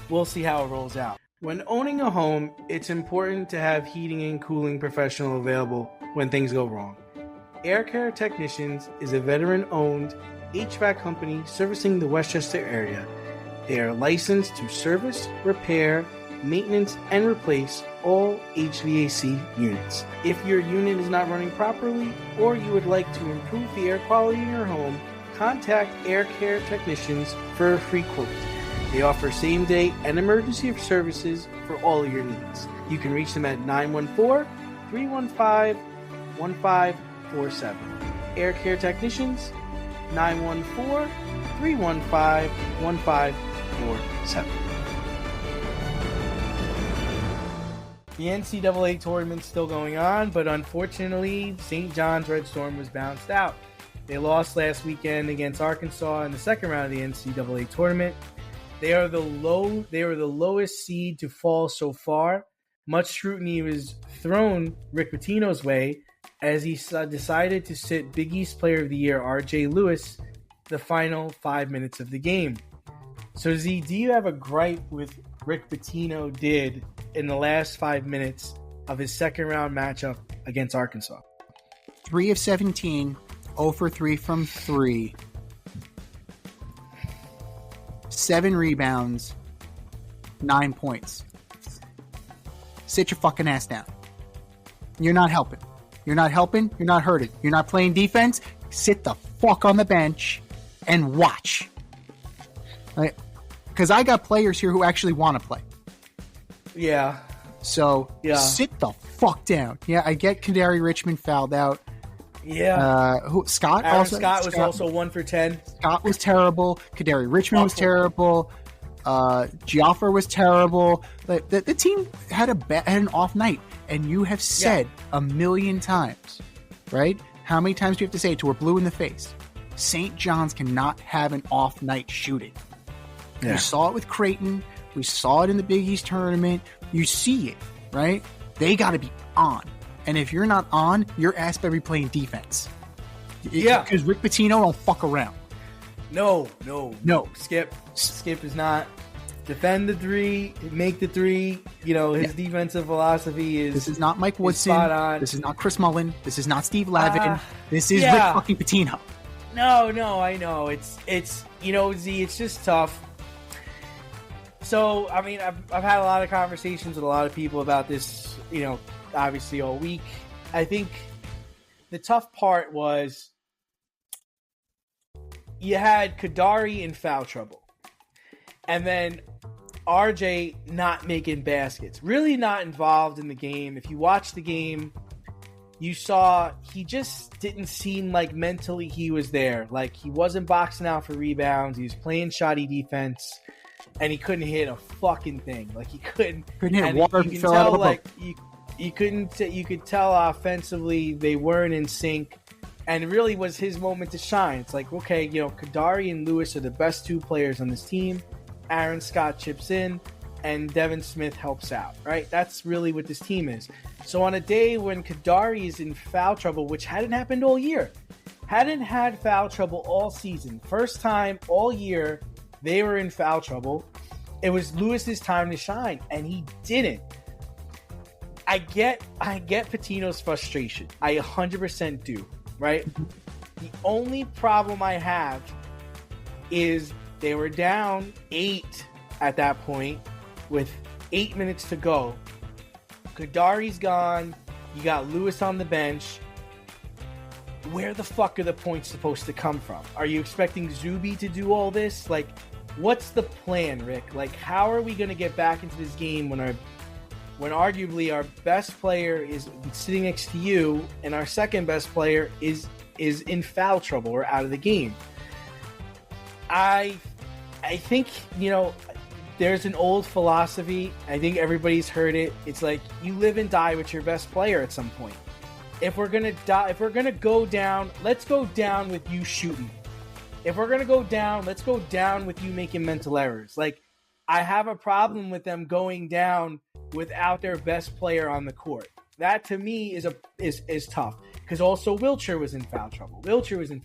we'll see how it rolls out. When owning a home, it's important to have heating and cooling professional available when things go wrong. Air Care Technicians is a veteran-owned HVAC company servicing the Westchester area. They are licensed to service, repair, maintenance, and replace all HVAC units. If your unit is not running properly or you would like to improve the air quality in your home, contact Air Care Technicians for a free quote. They offer same-day and emergency services for all of your needs. You can reach them at 914-315-1547. Air Care Technicians, 914-315-1547. The NCAA tournament's still going on, but unfortunately, St. John's Red Storm was bounced out. They lost last weekend against Arkansas in the second round of the NCAA tournament. They are the lowest seed to fall so far. Much scrutiny was thrown Rick Pitino's way as he decided to sit Big East Player of the Year R.J. Lewis the final 5 minutes of the game. So, Z, do you have a gripe with Rick Pitino did in the last 5 minutes of his second round matchup against Arkansas? 3 of 17, 0 for 3 from 3, 7 rebounds, 9 points. Sit your fucking ass down. You're not helping. You're not helping. You're not hurting. You're not playing defense. Sit the fuck on the bench and watch. Because I got players here who actually want to play. Yeah. So sit the fuck down. Yeah, I get Kadari Richmond fouled out. Yeah. Scott was also 1 for 10. Scott was terrible. Kadari Richmond was terrible. Gioffer was terrible. The team had an off night, and you have said a million times, right? How many times do you have to say it till we're blue in the face? St. John's cannot have an off night shooting. Yeah. We saw it with Creighton. We saw it in the Big East tournament. You see it, right? They got to be on. And if you're not on, your ass better be playing defense. Yeah. Because Rick Pitino don't fuck around. No. Skip is not defend the three, make the three. You know, his defensive philosophy is... This is not Mike Woodson. Spot on. This is not Chris Mullin. This is not Steve Lavin. This is Rick fucking Pitino. No, I know. It's you know, Z, it's just tough. So, I mean, I've had a lot of conversations with a lot of people about this, you know, obviously all week. I think the tough part was you had Kadari in foul trouble. And then RJ not making baskets. Really not involved in the game. If you watch the game, you saw he just didn't seem like mentally he was there. Like, he wasn't boxing out for rebounds. He was playing shoddy defense. And he couldn't hit a fucking thing. Like, he couldn't hit water. You can tell, like, you could tell offensively they weren't in sync. And it really was his moment to shine. It's like, okay, you know, Kadari and Lewis are the best two players on this team. Aaron Scott chips in, and Devin Smith helps out, right? That's really what this team is. So on a day when Kadari is in foul trouble, which hadn't happened all year, hadn't had foul trouble all season, first time all year they were in foul trouble, it was Lewis's time to shine, and he didn't. I get Pitino's frustration. I 100% do, right? The only problem I have is they were down 8 at that point with 8 minutes to go. Kadari's gone. You got Lewis on the bench. Where the fuck are the points supposed to come from? Are you expecting Zuby to do all this? Like, what's the plan, Rick? Like, how are we going to get back into this game when arguably our best player is sitting next to you and our second best player is in foul trouble or out of the game? I think, you know, there's an old philosophy. I think everybody's heard it. It's like you live and die with your best player at some point. If we're gonna go down, let's go down with you shooting. If we're gonna go down, let's go down with you making mental errors. Like, I have a problem with them going down without their best player on the court. That to me is tough. Because also Wiltshire was in foul trouble.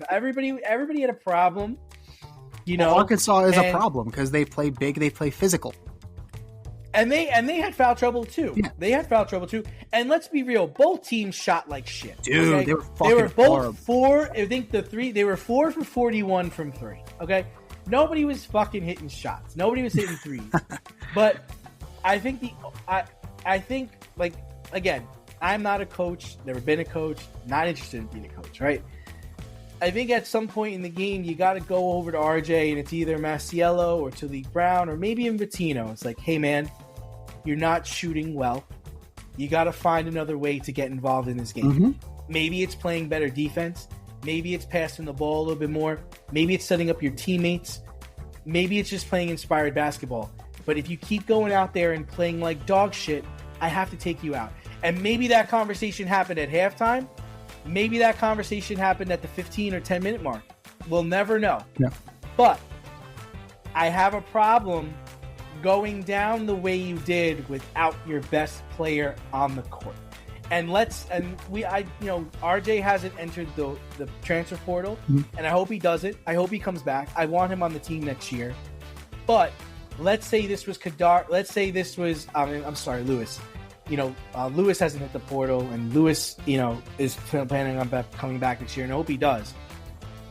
Everybody had a problem. You know, Arkansas is a problem because they play big, they play physical. And they had foul trouble too. Yeah. They had foul trouble too. And let's be real, both teams shot like shit. Dude, okay? they were fucking both horrible. 4. I think they were 4 for 41 from 3. Okay, nobody was fucking hitting shots. Nobody was hitting threes. But I think I think like again, I'm not a coach. Never been a coach. Not interested in being a coach. Right. I think at some point in the game, you got to go over to RJ, and it's either Maciello or Talik Brown or maybe in Vitino. It's like, hey, man, you're not shooting well. You got to find another way to get involved in this game. Mm-hmm. Maybe it's playing better defense. Maybe it's passing the ball a little bit more. Maybe it's setting up your teammates. Maybe it's just playing inspired basketball. But if you keep going out there and playing like dog shit, I have to take you out. And maybe that conversation happened at halftime. Maybe that conversation happened at the 15 or 10 minute mark. We'll never know. Yeah. But I have a problem going down the way you did without your best player on the court. And RJ hasn't entered the transfer portal, and I hope he does it. I hope he comes back. I want him on the team next year. But let's say this was Kadar. Let's say this was Lewis. Lewis hasn't hit the portal, and Lewis, is planning on coming back this year, and I hope he does.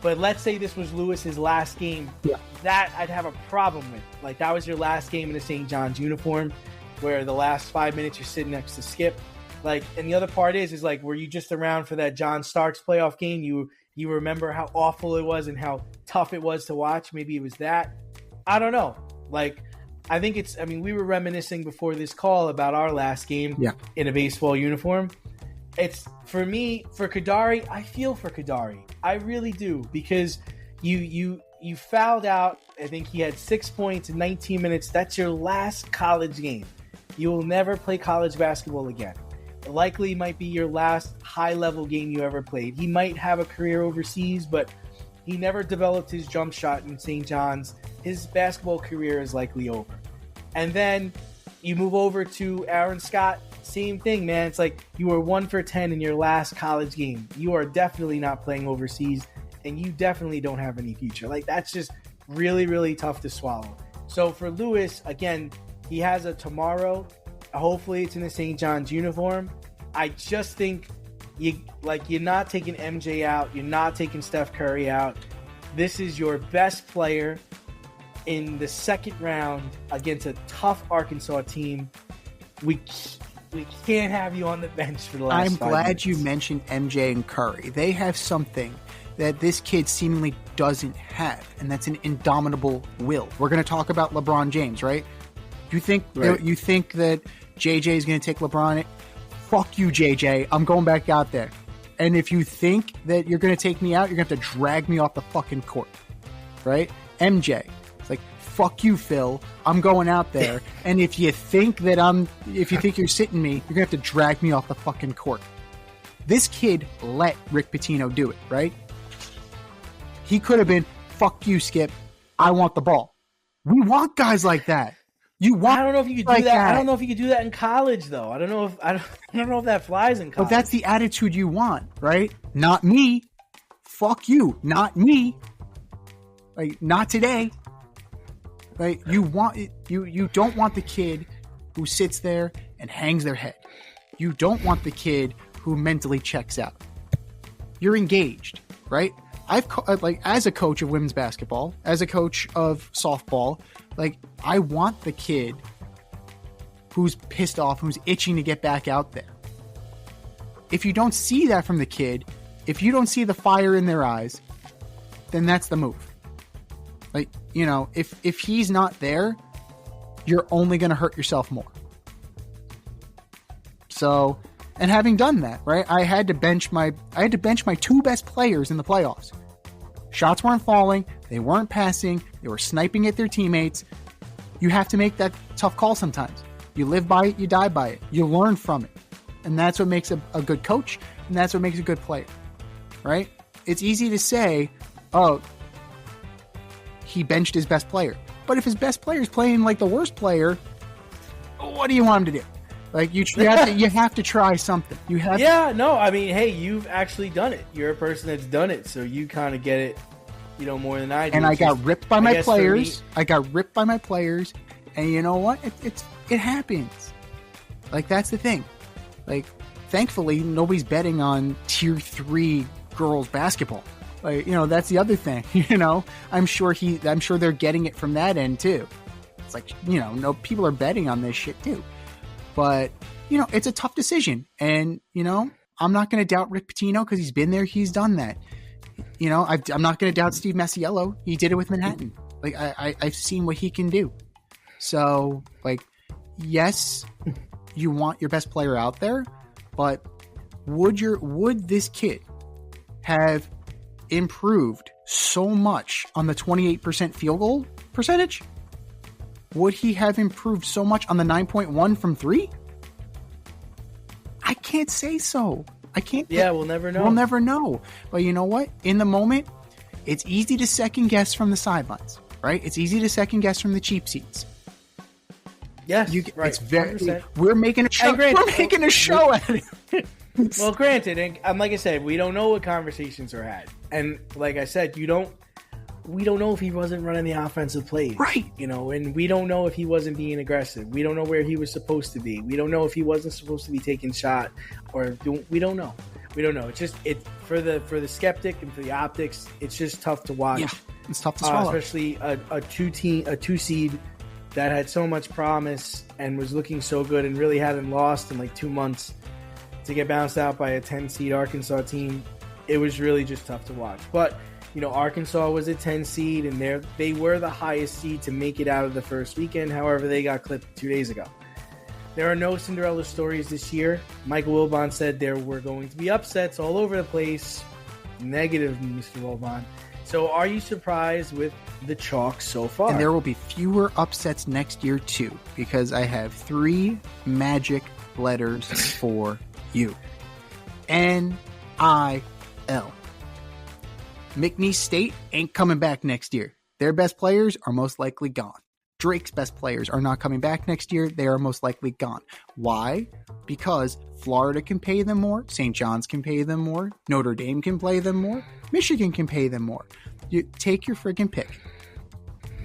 But let's say this was Lewis's last game. Yeah. That I'd have a problem with. Like, that was your last game in a St. John's uniform, where the last 5 minutes you're sitting next to Skip. Like, and the other part is like, were you just around for that John Starks playoff game? You remember how awful it was and how tough it was to watch? Maybe it was that. I don't know. Like, I think we were reminiscing before this call about our last game in a baseball uniform. It's, for me, for Kadari, I feel for Kadari. I really do, because you fouled out. I think he had 6 points in 19 minutes. That's your last college game. You will never play college basketball again. It likely might be your last high-level game you ever played. He might have a career overseas, but he never developed his jump shot in St. John's. His basketball career is likely over. And then you move over to Aaron Scott. Same thing, man. It's like you were 1 for 10 in your last college game. You are definitely not playing overseas, and you definitely don't have any future. Like, that's just really, really tough to swallow. So for Lewis, again, he has a tomorrow. Hopefully it's in the St. John's uniform. I just think you're not taking MJ out. You're not taking Steph Curry out. This is your best player in the second round against a tough Arkansas team. We can't have you on the bench for the last 5 minutes. I'm glad you mentioned MJ and Curry. They have something that this kid seemingly doesn't have, and that's an indomitable will. We're going to talk about LeBron James, right? You think that JJ is going to take LeBron? Fuck you, JJ. I'm going back out there. And if you think that you're going to take me out, you're going to have to drag me off the fucking court, right? MJ. It's like, fuck you, Phil. I'm going out there. And if you think you're sitting me, you're going to have to drag me off the fucking court. This kid let Rick Pitino do it, right? He could have been, fuck you, Skip. I want the ball. We want guys like that. I don't know if you could do that. I don't know if you could do that in college, though. I don't know if that flies in college. But that's the attitude you want, right? Not me. Fuck you. Not me. Like, not today. Like, you don't want the kid who sits there and hangs their head. You don't want the kid who mentally checks out. You're engaged, right? As a coach of women's basketball, as a coach of softball, I want the kid who's pissed off, who's itching to get back out there. If you don't see that from the kid, if you don't see the fire in their eyes, then that's the move. If he's not there, you're only going to hurt yourself more. So, and having done that, right, I had to bench my 2 best players in the playoffs. Shots weren't falling, they weren't passing, they were sniping at their teammates. You have to make that tough call sometimes. You live by it, you die by it. You learn from it. And that's what makes a good coach, and that's what makes a good player, right? It's easy to say, oh, he benched his best player. But if his best player is playing like the worst player, what do you want him to do? You have to try something. Hey, you've actually done it. You're a person that's done it, so you kind of get it, more than I do. And I got ripped by my players. And you know what? It happens. Like, that's the thing. Like, thankfully, nobody's betting on tier 3 girls basketball. Like, that's the other thing, I'm sure they're getting it from that end too. It's like, no, people are betting on this shit too. But, it's a tough decision. And, I'm not going to doubt Rick Pitino because he's been there. He's done that. I'm not going to doubt Steve Masiello. He did it with Manhattan. Like, I've seen what he can do. So, like, yes, you want your best player out there, but would this kid have improved so much on the 28% field goal percentage? Would he have improved so much on the 9.1 from 3? I can't say so. I can't. Yeah, we'll never know. We'll never know. But you know what? In the moment, it's easy to second guess from the sidelines, right? It's easy to second guess from the cheap seats. Yes, right. It's very. 100%. We're making a show. We're making a show at it. Well, granted, and like I said, we don't know what conversations are had, and like I said, we don't know if he wasn't running the offensive plays, right? And we don't know if he wasn't being aggressive. We don't know where he was supposed to be. We don't know if he wasn't supposed to be taking shot, we don't know. We don't know. It's just for the skeptic and for the optics. It's just tough to watch. Yeah, it's tough to swallow, especially a 2 seed that had so much promise and was looking so good and really hadn't lost in like 2 months. To get bounced out by a 10 seed Arkansas team, it was really just tough to watch. But Arkansas was a 10 seed, and they were the highest seed to make it out of the first weekend. However, they got clipped 2 days ago. There are no Cinderella stories this year. Michael Wilbon said there were going to be upsets all over the place. Negative, Mr. Wilbon. So are you surprised with the chalk so far? And there will be fewer upsets next year too, because I have 3 magic letters for you. NIL. McNeese State ain't coming back next year. Their best players are most likely gone. Drake's best players are not coming back next year. They are most likely gone. Why? Because Florida can pay them more. St. John's can pay them more. Notre Dame can pay them more. Michigan can pay them more. You take your friggin' pick.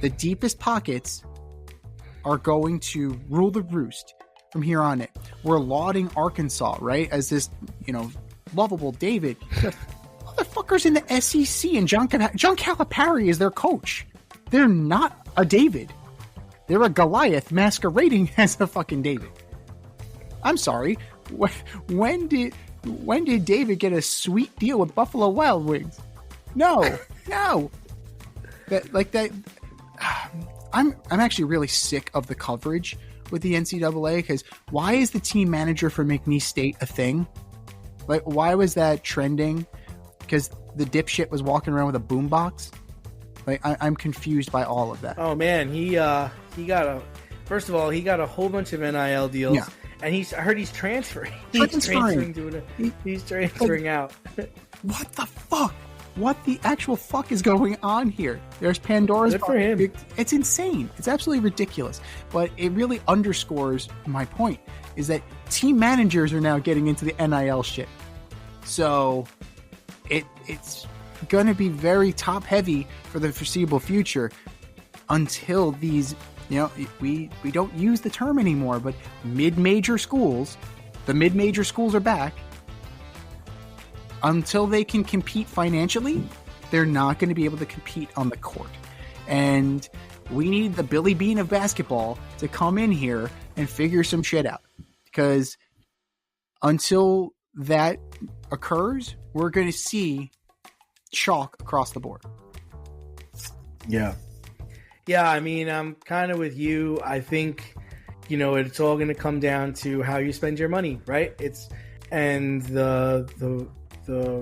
The deepest pockets are going to rule the roost from here on in. We're lauding Arkansas, right, as this, lovable David. Motherfuckers in the SEC and John Calipari is their coach. They're not a David. They're a Goliath masquerading as a fucking David. I'm sorry. When did David get a sweet deal with Buffalo Wild Wings? No. That. I'm actually really sick of the coverage with the NCAA, because why is the team manager for McNeese State a thing? Like, why was that trending? Because the dipshit was walking around with a boombox? Like, I'm confused by all of that. Oh man, he got a whole bunch of NIL deals, yeah. And I heard he's transferring. He's transferring out. What the fuck? What the actual fuck is going on here? There's Pandora's box. Good for him. It's insane. It's absolutely ridiculous. But it really underscores my point, is that team managers are now getting into the NIL shit. So it's going to be very top heavy for the foreseeable future until these, we don't use the term anymore, but mid-major schools, the mid-major schools are back. Until they can compete financially, they're not going to be able to compete on the court. And we need the Billy Bean of basketball to come in here and figure some shit out. Because until that occurs, we're going to see chalk across the board. Yeah. Yeah, I mean, I'm kind of with you. I think, it's all going to come down to how you spend your money, right? And the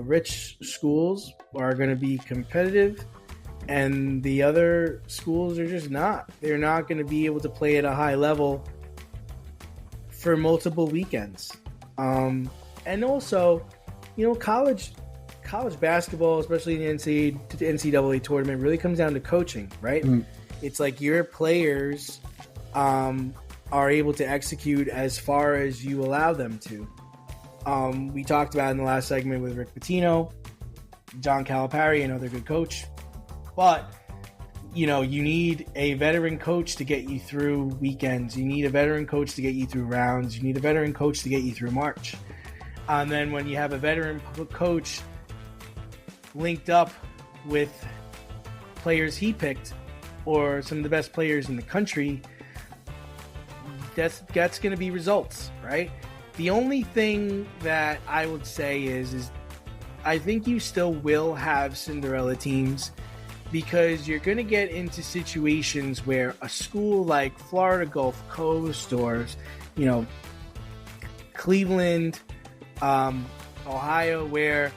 rich schools are going to be competitive, and the other schools are just not. They're not going to be able to play at a high level for multiple weekends. And also, college basketball, especially in the NCAA tournament, really comes down to coaching, right? Mm. It's like your players are able to execute as far as you allow them to. We talked about in the last segment with Rick Pitino, John Calipari, another good coach. But you need a veteran coach to get you through weekends. You need a veteran coach to get you through rounds. You need a veteran coach to get you through March. And then when you have a veteran coach linked up with players he picked or some of the best players in the country, that's going to be results, right? The only thing that I would say is I think you still will have Cinderella teams, because you're going to get into situations where a school like Florida Gulf Coast or, Cleveland, Ohio, where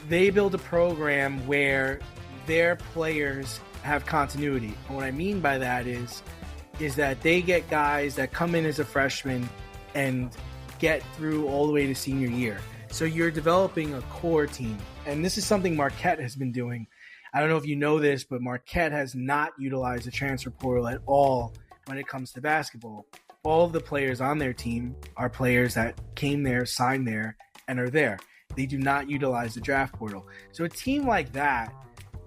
they build a program where their players have continuity. And what I mean by that is that they get guys that come in as a freshman and get through all the way to senior year. So you're developing a core team. And this is something Marquette has been doing. I don't know if you know this, but Marquette has not utilized the transfer portal at all when it comes to basketball. All of the players on their team are players that came there, signed there, and are there. They do not utilize the draft portal. So a team like that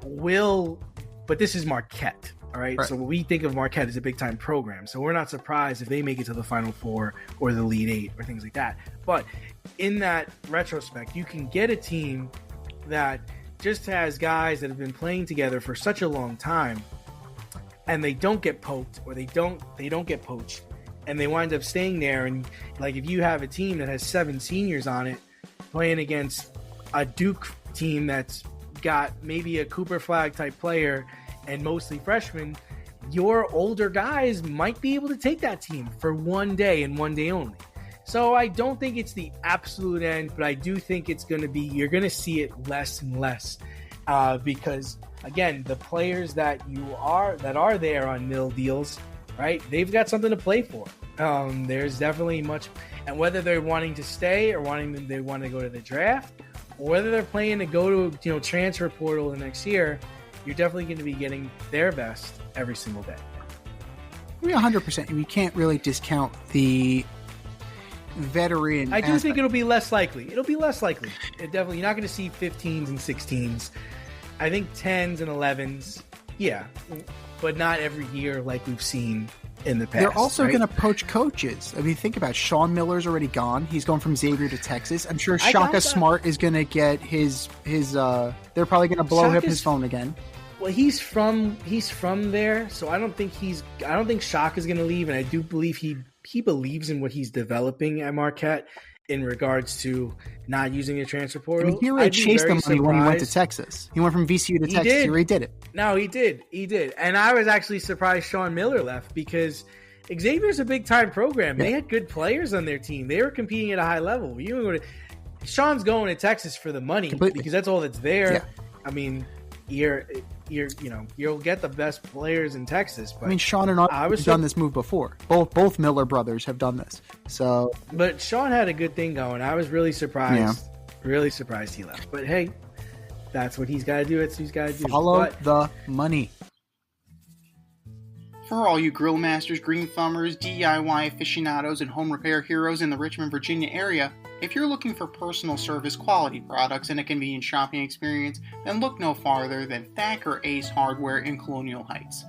will, but this is Marquette, all right? So we think of Marquette as a big-time program. So we're not surprised if they make it to the Final Four or the Elite Eight or things like that. But in that retrospect, you can get a team that just has guys that have been playing together for such a long time, and they don't get poked, or they don't get poached, and they wind up staying there. And like, if you have a team that has 7 seniors on it playing against a Duke team that's got maybe a Cooper Flag type player and mostly freshmen, your older guys might be able to take that team for one day and one day only. So I don't think it's the absolute end, but I do think it's going to be, you're going to see it less and less, because again, the players that are there on nil deals, right? They've got something to play for. There's definitely much, and whether they're wanting to stay or they want to go to the draft, or whether they're playing to go to transfer portal the next year, you're definitely going to be getting their best every single day. I mean, 100%. We can't really discount the veteran. I do think it'll be less likely. It definitely, you're not going to see 15s and 16s. I think 10s and 11s, yeah, but not every year like we've seen in the past. They're also going to poach coaches. I mean, think about it. Sean Miller's already gone. He's going from Xavier to Texas. I'm sure Shaka Smart is going to get his they're probably going to blow up his phone again. Well, he's from there, so I don't think Shaka's going to leave, and I do believe he believes in what he's developing at Marquette in regards to not using a transfer portal. I mean, he already chased the money when he went to Texas. He went from VCU to Texas. He already did it. No, he did. And I was actually surprised Sean Miller left, because Xavier's a big-time program. Yeah. They had good players on their team. They were competing at a high level. Sean's going to Texas for the money, because that's all that's there. Yeah. I mean, you'll get the best players in Texas. But I mean, Sean and I have done this move before. Both Miller brothers have done this. So, but Sean had a good thing going. I was really surprised. Yeah. Really surprised he left. But hey, that's what he's got to do. It's what he's got to do. Follow the money. For all you grill masters, green thumbers, DIY aficionados, and home repair heroes in the Richmond, Virginia area, if you're looking for personal service quality products and a convenient shopping experience, then look no farther than Thacker Ace Hardware in Colonial Heights.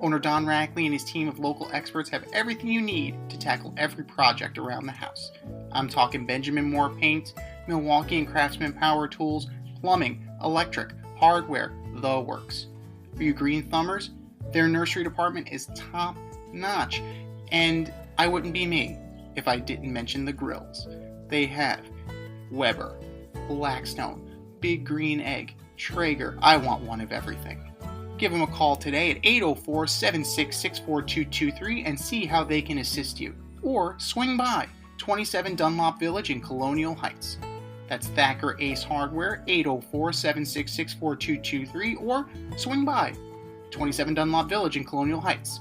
Owner Don Rackley and his team of local experts have everything you need to tackle every project around the house. I'm talking Benjamin Moore paint, Milwaukee and Craftsman power tools, plumbing, electric, hardware, the works. For you green thumbers, their nursery department is top notch, and I wouldn't be me if I didn't mention the grills. They have Weber, Blackstone, Big Green Egg, Traeger. I want one of everything. Give them a call today at 804-766-4223 and see how they can assist you. Or swing by 27 Dunlop Village in Colonial Heights. That's Thacker Ace Hardware, 804-766-4223, or swing by 27 Dunlop Village in Colonial Heights.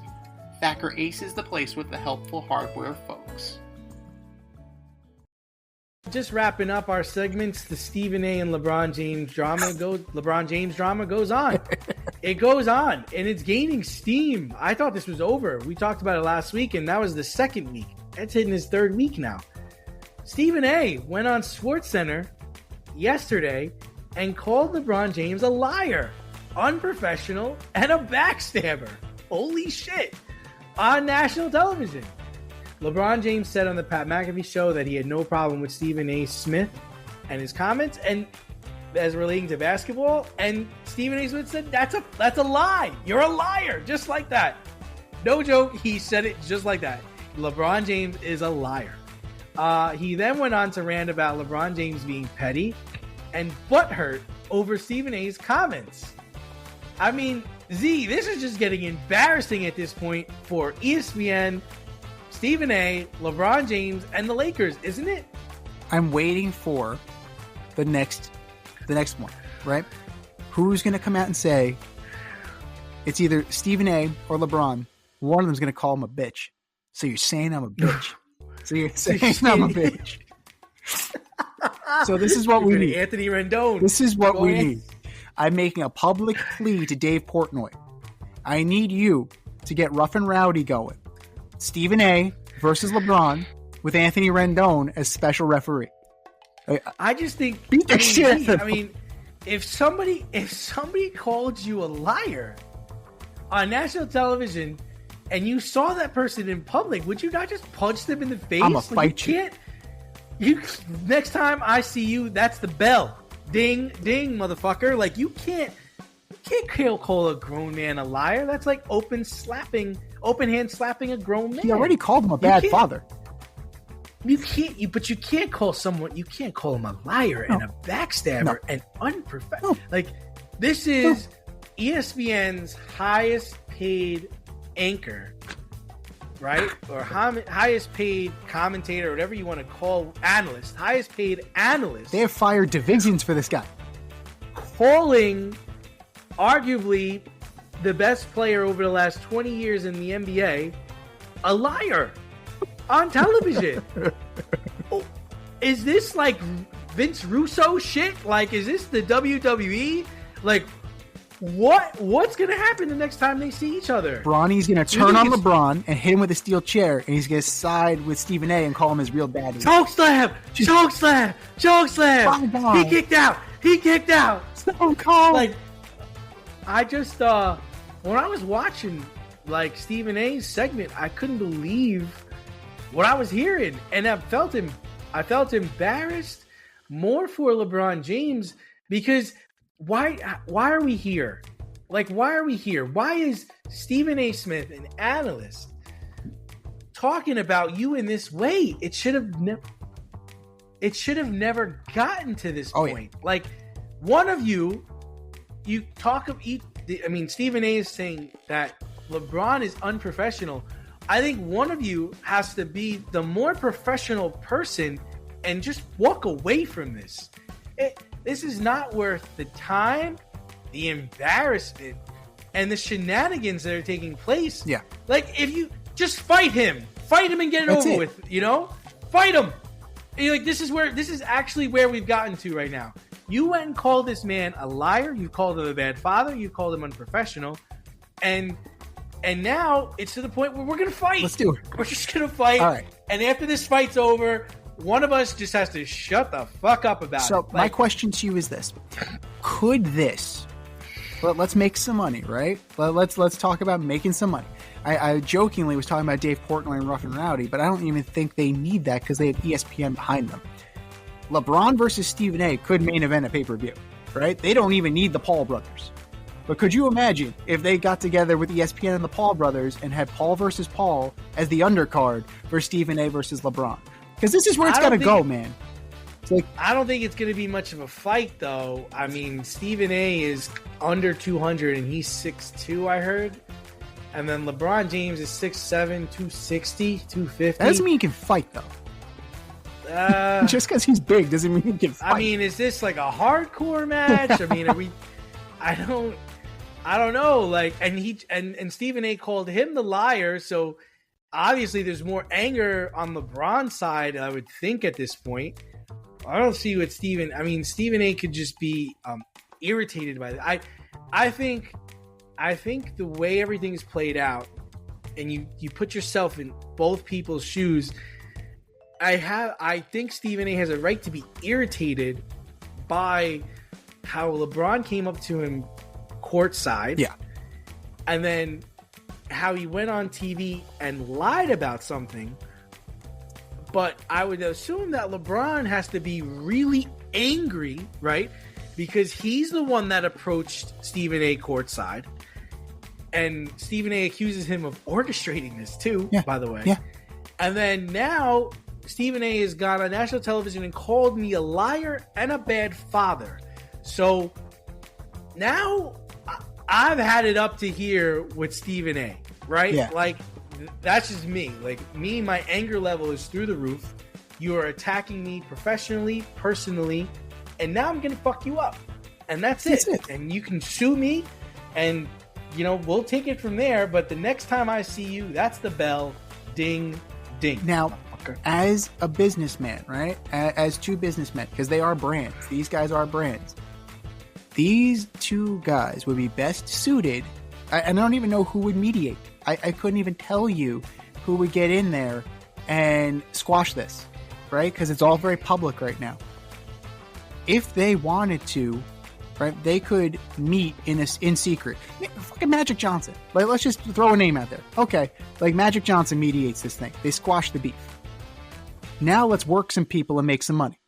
Thacker Ace is the place with the helpful hardware folks. Just wrapping up our segments, the Stephen A. and LeBron James drama goes on. It goes on, and it's gaining steam. I thought this was over. We talked about it last week, and that was the second week. It's hitting his third week now. Stephen A. went on SportsCenter yesterday and called LeBron James a liar. unprofessional, and a backstabber. Holy shit. On national television. LeBron James said on the Pat McAfee show that he had no problem with Stephen A. Smith and his comments and as relating to basketball. And Stephen A. Smith said, that's a lie. You're a liar. Just like that. No joke. He said it just like that. LeBron James is a liar. He then went on to rant about LeBron James being petty and butthurt over Stephen A.'s comments. I mean, Z, this is just getting embarrassing at this point for ESPN, Stephen A., LeBron James, and the Lakers, isn't it? I'm waiting for the next one, right? Who's going to come out and say it's either Stephen A. or LeBron? One of them's going to call him a bitch. So you're saying I'm a bitch. So you're saying I'm a bitch. So this is what we need. Anthony Rendon. This is what we need. I'm making a public plea to Dave Portnoy. I need you to get rough and rowdy going. Stephen A. versus LeBron with Anthony Rendon as special referee. I just think beat the shit. I mean, if somebody called you a liar on national television and you saw that person in public, would you not just punch them in the face? I'm gonna fight you. You next time I see you, that's the bell. Ding, ding, motherfucker. Like you can't call a grown man a liar. That's like open hand slapping a grown man. He already called him a bad father. But you can't call him a liar and a backstabber and unprofessional. No. Like this is ESPN's highest paid anchor, right? Or highest paid commentator, whatever you want to call analyst, highest paid analyst. They have fired divisions for this guy. Calling arguably the best player over the last 20 years in the NBA a liar on television. Is this like Vince Russo shit? Like, is this the WWE? Like, what's going to happen the next time they see each other? Bronny's going to turn on LeBron and hit him with a steel chair, and he's going to side with Stephen A. and call him his real daddy. Choke slam! He kicked out! Stone Cold! Like, I just, when I was watching, like, Stephen A.'s segment, I couldn't believe what I was hearing, and I felt embarrassed more for LeBron James because why are we here? Like, why are we here? Why is Stephen A. Smith, an analyst, talking about you in this way? It should have never gotten to this point. Yeah. Like, one of Stephen A. is saying that LeBron is unprofessional. I think one of you has to be the more professional person and just walk away from this. This is not worth the time, the embarrassment, and the shenanigans that are taking place. Yeah. Like, if you just fight him and get it over with, you know? Fight him. And you're like, this is actually where we've gotten to right now. You went and called this man a liar. You called him a bad father. You called him unprofessional. And now it's to the point where we're going to fight. Let's do it. We're just going to fight. All right. And after this fight's over, one of us just has to shut the fuck up about it. So my question to you is this. Could this, let's make some money, right? Let's talk about making some money. I jokingly was talking about Dave Portnoy and Rough and Rowdy, but I don't even think they need that because they have ESPN behind them. LeBron versus Stephen A. could main event a pay-per-view, right? They don't even need the Paul brothers. But could you imagine if they got together with ESPN and the Paul brothers and had Paul versus Paul as the undercard for Stephen A. versus LeBron? Because this is where it's got to go, man. It's like, I don't think it's going to be much of a fight, though. I mean, Stephen A. is under 200 and he's 6'2", I heard. And then LeBron James is 6'7", 260, 250. That doesn't mean he can fight, though. Just because he's big doesn't mean he can fight. I mean, is this like a hardcore match? I mean, I don't know. Like, and Stephen A. called him the liar, so obviously there's more anger on LeBron's side, I would think, at this point. I don't see what Stephen A. could just be irritated by that. I think the way everything's played out, and you put yourself in both people's shoes, I think Stephen A. has a right to be irritated by how LeBron came up to him courtside. Yeah. And then how he went on TV and lied about something. But I would assume that LeBron has to be really angry, right? Because he's the one that approached Stephen A. courtside. And Stephen A. accuses him of orchestrating this too, by the way. Yeah. And then now Stephen A. has gone on national television and called me a liar and a bad father. So now I've had it up to here with Stephen A., right? Yeah. Like, that's just me. Like, me, my anger level is through the roof. You are attacking me professionally, personally, and now I'm going to fuck you up. And that's it. And you can sue me, and, you know, we'll take it from there. But the next time I see you, that's the bell. Ding, ding. Now, as a businessman, right? As two businessmen, because they are brands. These guys are brands. These two guys would be best suited, and I don't even know who would mediate. I couldn't even tell you who would get in there and squash this, right? Because it's all very public right now. If they wanted to, right, they could meet in secret. Fucking Magic Johnson. Like, let's just throw a name out there. Okay, like Magic Johnson mediates this thing. They squash the beef. Now let's work some people and make some money.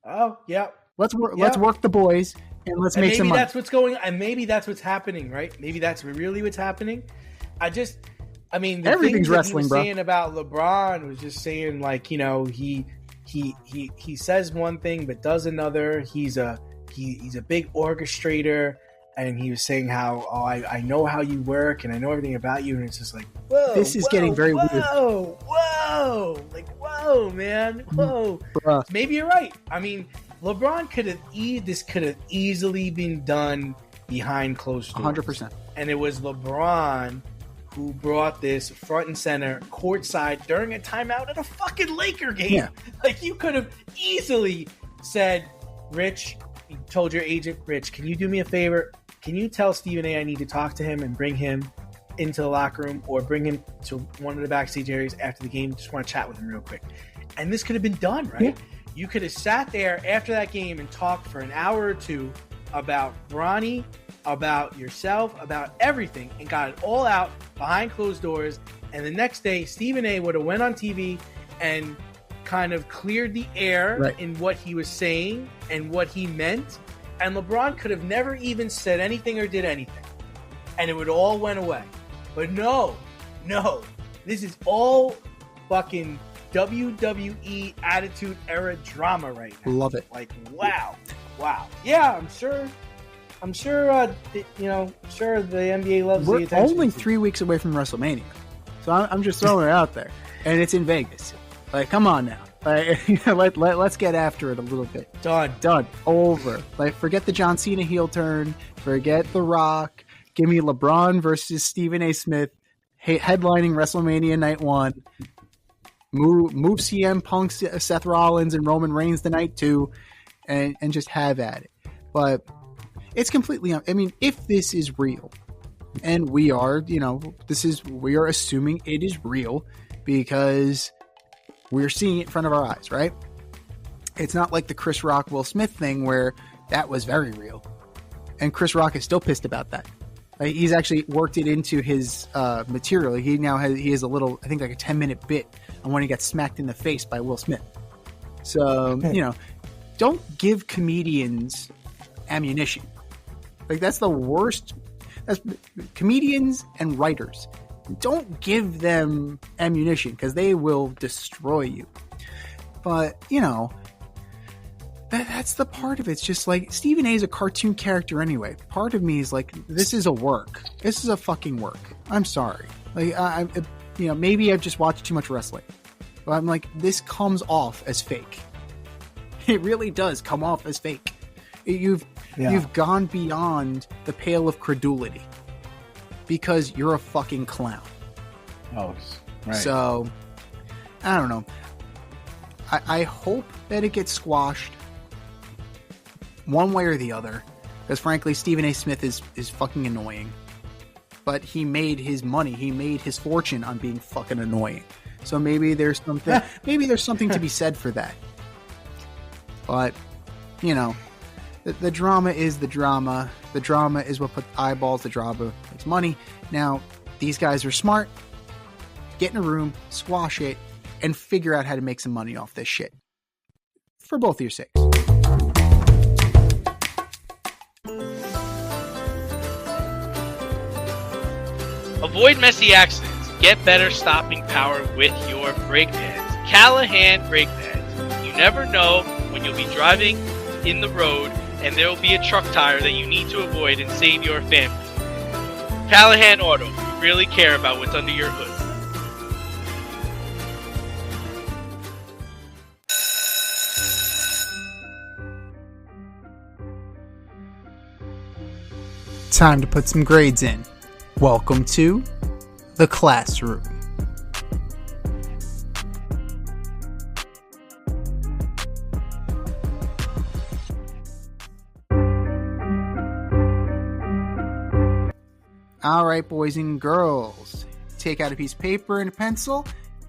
Oh, yeah. Let's work the boys and let's make some money. Maybe that's what's going on. And maybe that's what's happening, right? Maybe that's really what's happening. The everything's things wrestling, that bro. Saying about LeBron was just saying, like, you know, he says one thing but does another. He's a big orchestrator, and he was saying how, I know how you work and I know everything about you, and it's just like, whoa, this is getting very weird. Whoa, like, whoa, man, whoa. Bruh. Maybe you're right. I mean, LeBron this could have easily been done behind closed doors. 100%. And it was LeBron who brought this front and center courtside during a timeout at a fucking Laker game. Yeah. Like, you could have easily said, Rich, you told your agent, Rich, can you do me a favor? Can you tell Stephen A. I need to talk to him and bring him into the locker room, or bring him to one of the backstage areas after the game? Just want to chat with him real quick. And this could have been done, right? Yeah. You could have sat there after that game and talked for an hour or two about Bronny, about yourself, about everything, and got it all out behind closed doors. And the next day, Stephen A. would have went on TV and kind of cleared the air in what he was saying and what he meant. And LeBron could have never even said anything or did anything. And it would all went away. But no, this is all fucking WWE Attitude Era drama right now. Love it. Like, wow. Yeah, I'm sure the NBA loves the attention. We're only 3 weeks away from WrestleMania. So I'm just throwing it out there. And it's in Vegas. Like, come on now. Let's get after it a little bit. Done. Over. Like, forget the John Cena heel turn. Forget The Rock. Give me LeBron versus Stephen A. Smith headlining WrestleMania Night 1. Move CM Punk, Seth Rollins, and Roman Reigns the night 2, and just have at it. But it's completely. I mean, if this is real, and we are assuming it is real because we're seeing it in front of our eyes, right? It's not like the Chris Rock Will Smith thing where that was very real, and Chris Rock is still pissed about that. Like, he's actually worked it into his material. He has a little, I think, like a 10-minute bit on when he got smacked in the face by Will Smith. So, don't give comedians ammunition. Like, that's the worst. That's comedians and writers. Don't give them ammunition because they will destroy you. But, that's the part of it. It's just like, Stephen A is a cartoon character anyway. Part of me is like, this is a work. This is a fucking work. I'm sorry. Like, maybe I've just watched too much wrestling. But I'm like, this comes off as fake. It really does come off as fake. You've gone beyond the pale of credulity because you're a fucking clown. Oh, right. So, I don't know. I hope that it gets squashed one way or the other, because frankly, Stephen A. Smith is fucking annoying. But he made his money, he made his fortune on being fucking annoying. So maybe there's something to be said for that. But, The drama is the drama. The drama is what puts eyeballs. The drama makes money. Now, these guys are smart. Get in a room, squash it, and figure out how to make some money off this shit. For both of your sakes. Avoid messy accidents. Get better stopping power with your brake pads. Callahan brake pads. You never know when you'll be driving in the road and there will be a truck tire that you need to avoid and save your family. Callahan Auto. We really care about what's under your hood. Time to put some grades in. Welcome to the classroom. All right, boys and girls, take out a piece of paper and a pencil,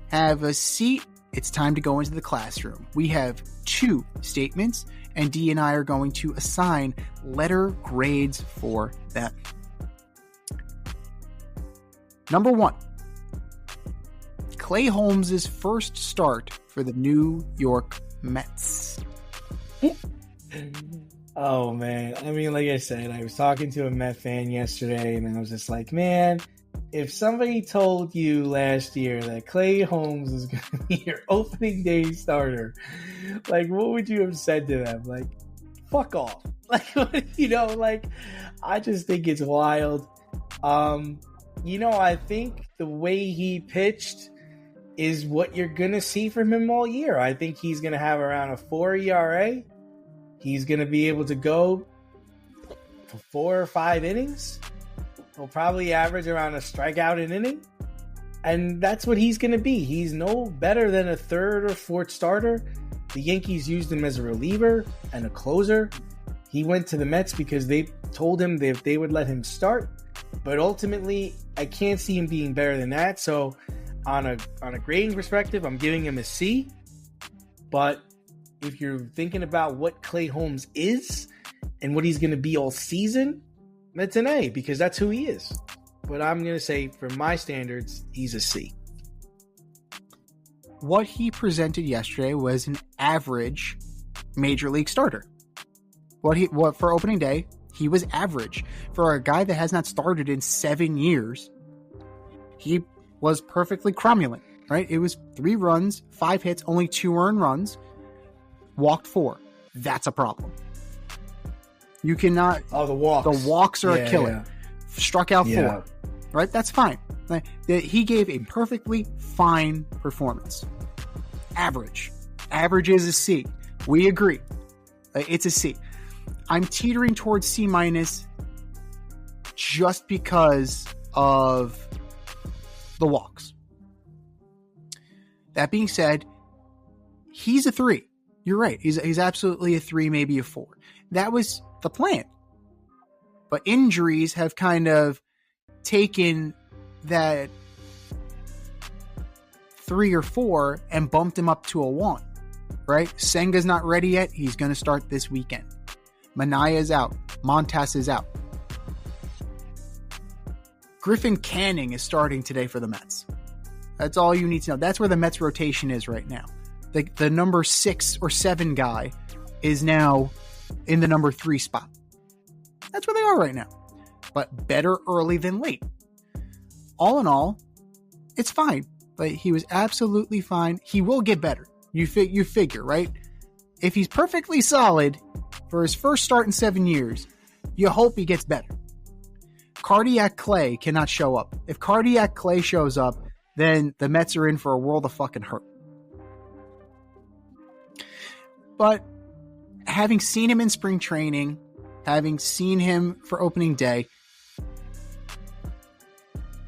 have a seat. It's time to go into the classroom. We have 2 statements, and Dee and I are going to assign letter grades for them. Number 1, Clay Holmes' first start for the New York Mets. Oh, man. I mean, like I said, I was talking to a Met fan yesterday, and I was just like, man, if somebody told you last year that Clay Holmes was going to be your opening day starter, like, what would you have said to them? Like, fuck off. Like, I just think it's wild. I think the way he pitched is what you're going to see from him all year. I think he's going to have around a 4 ERA. He's going to be able to go for 4 or 5 innings. He'll probably average around a strikeout an inning. And that's what he's going to be. He's no better than a 3rd or 4th starter. The Yankees used him as a reliever and a closer. He went to the Mets because they told him that they would let him start. But ultimately, I can't see him being better than that. So on a grading perspective, I'm giving him a C. But if you're thinking about what Clay Holmes is and what he's going to be all season, that's an A because that's who he is. But I'm going to say, for my standards, he's a C. What he presented yesterday was an average major league starter. What for opening day, he was average. For a guy that has not started in 7 years, he was perfectly cromulent, right? It was 3 runs, 5 hits, only 2 earned runs, walked 4. That's a problem. You cannot... Oh, the walks. The walks are a killer. Yeah. Struck out 4, right? That's fine. He gave a perfectly fine performance. Average. Average is a C. We agree. It's a C. I'm teetering towards C- just because of the walks. That being said, he's a 3. You're right. He's absolutely a 3, maybe a 4. That was the plan. But injuries have kind of taken that 3 or 4 and bumped him up to a 1, right? Senga's not ready yet. He's going to start this weekend. Manaya's out. Montas is out. Griffin Canning is starting today for the Mets. That's all you need to know. That's where the Mets rotation is right now. The number 6 or 7 guy is now in the number 3 spot. That's where they are right now. But better early than late. All in all, it's fine. But he was absolutely fine. He will get better. You figure, right? If he's perfectly solid for his first start in 7 years, you hope he gets better. Cardiac Clay cannot show up. If Cardiac Clay shows up, then the Mets are in for a world of fucking hurt. But having seen him in spring training, having seen him for opening day,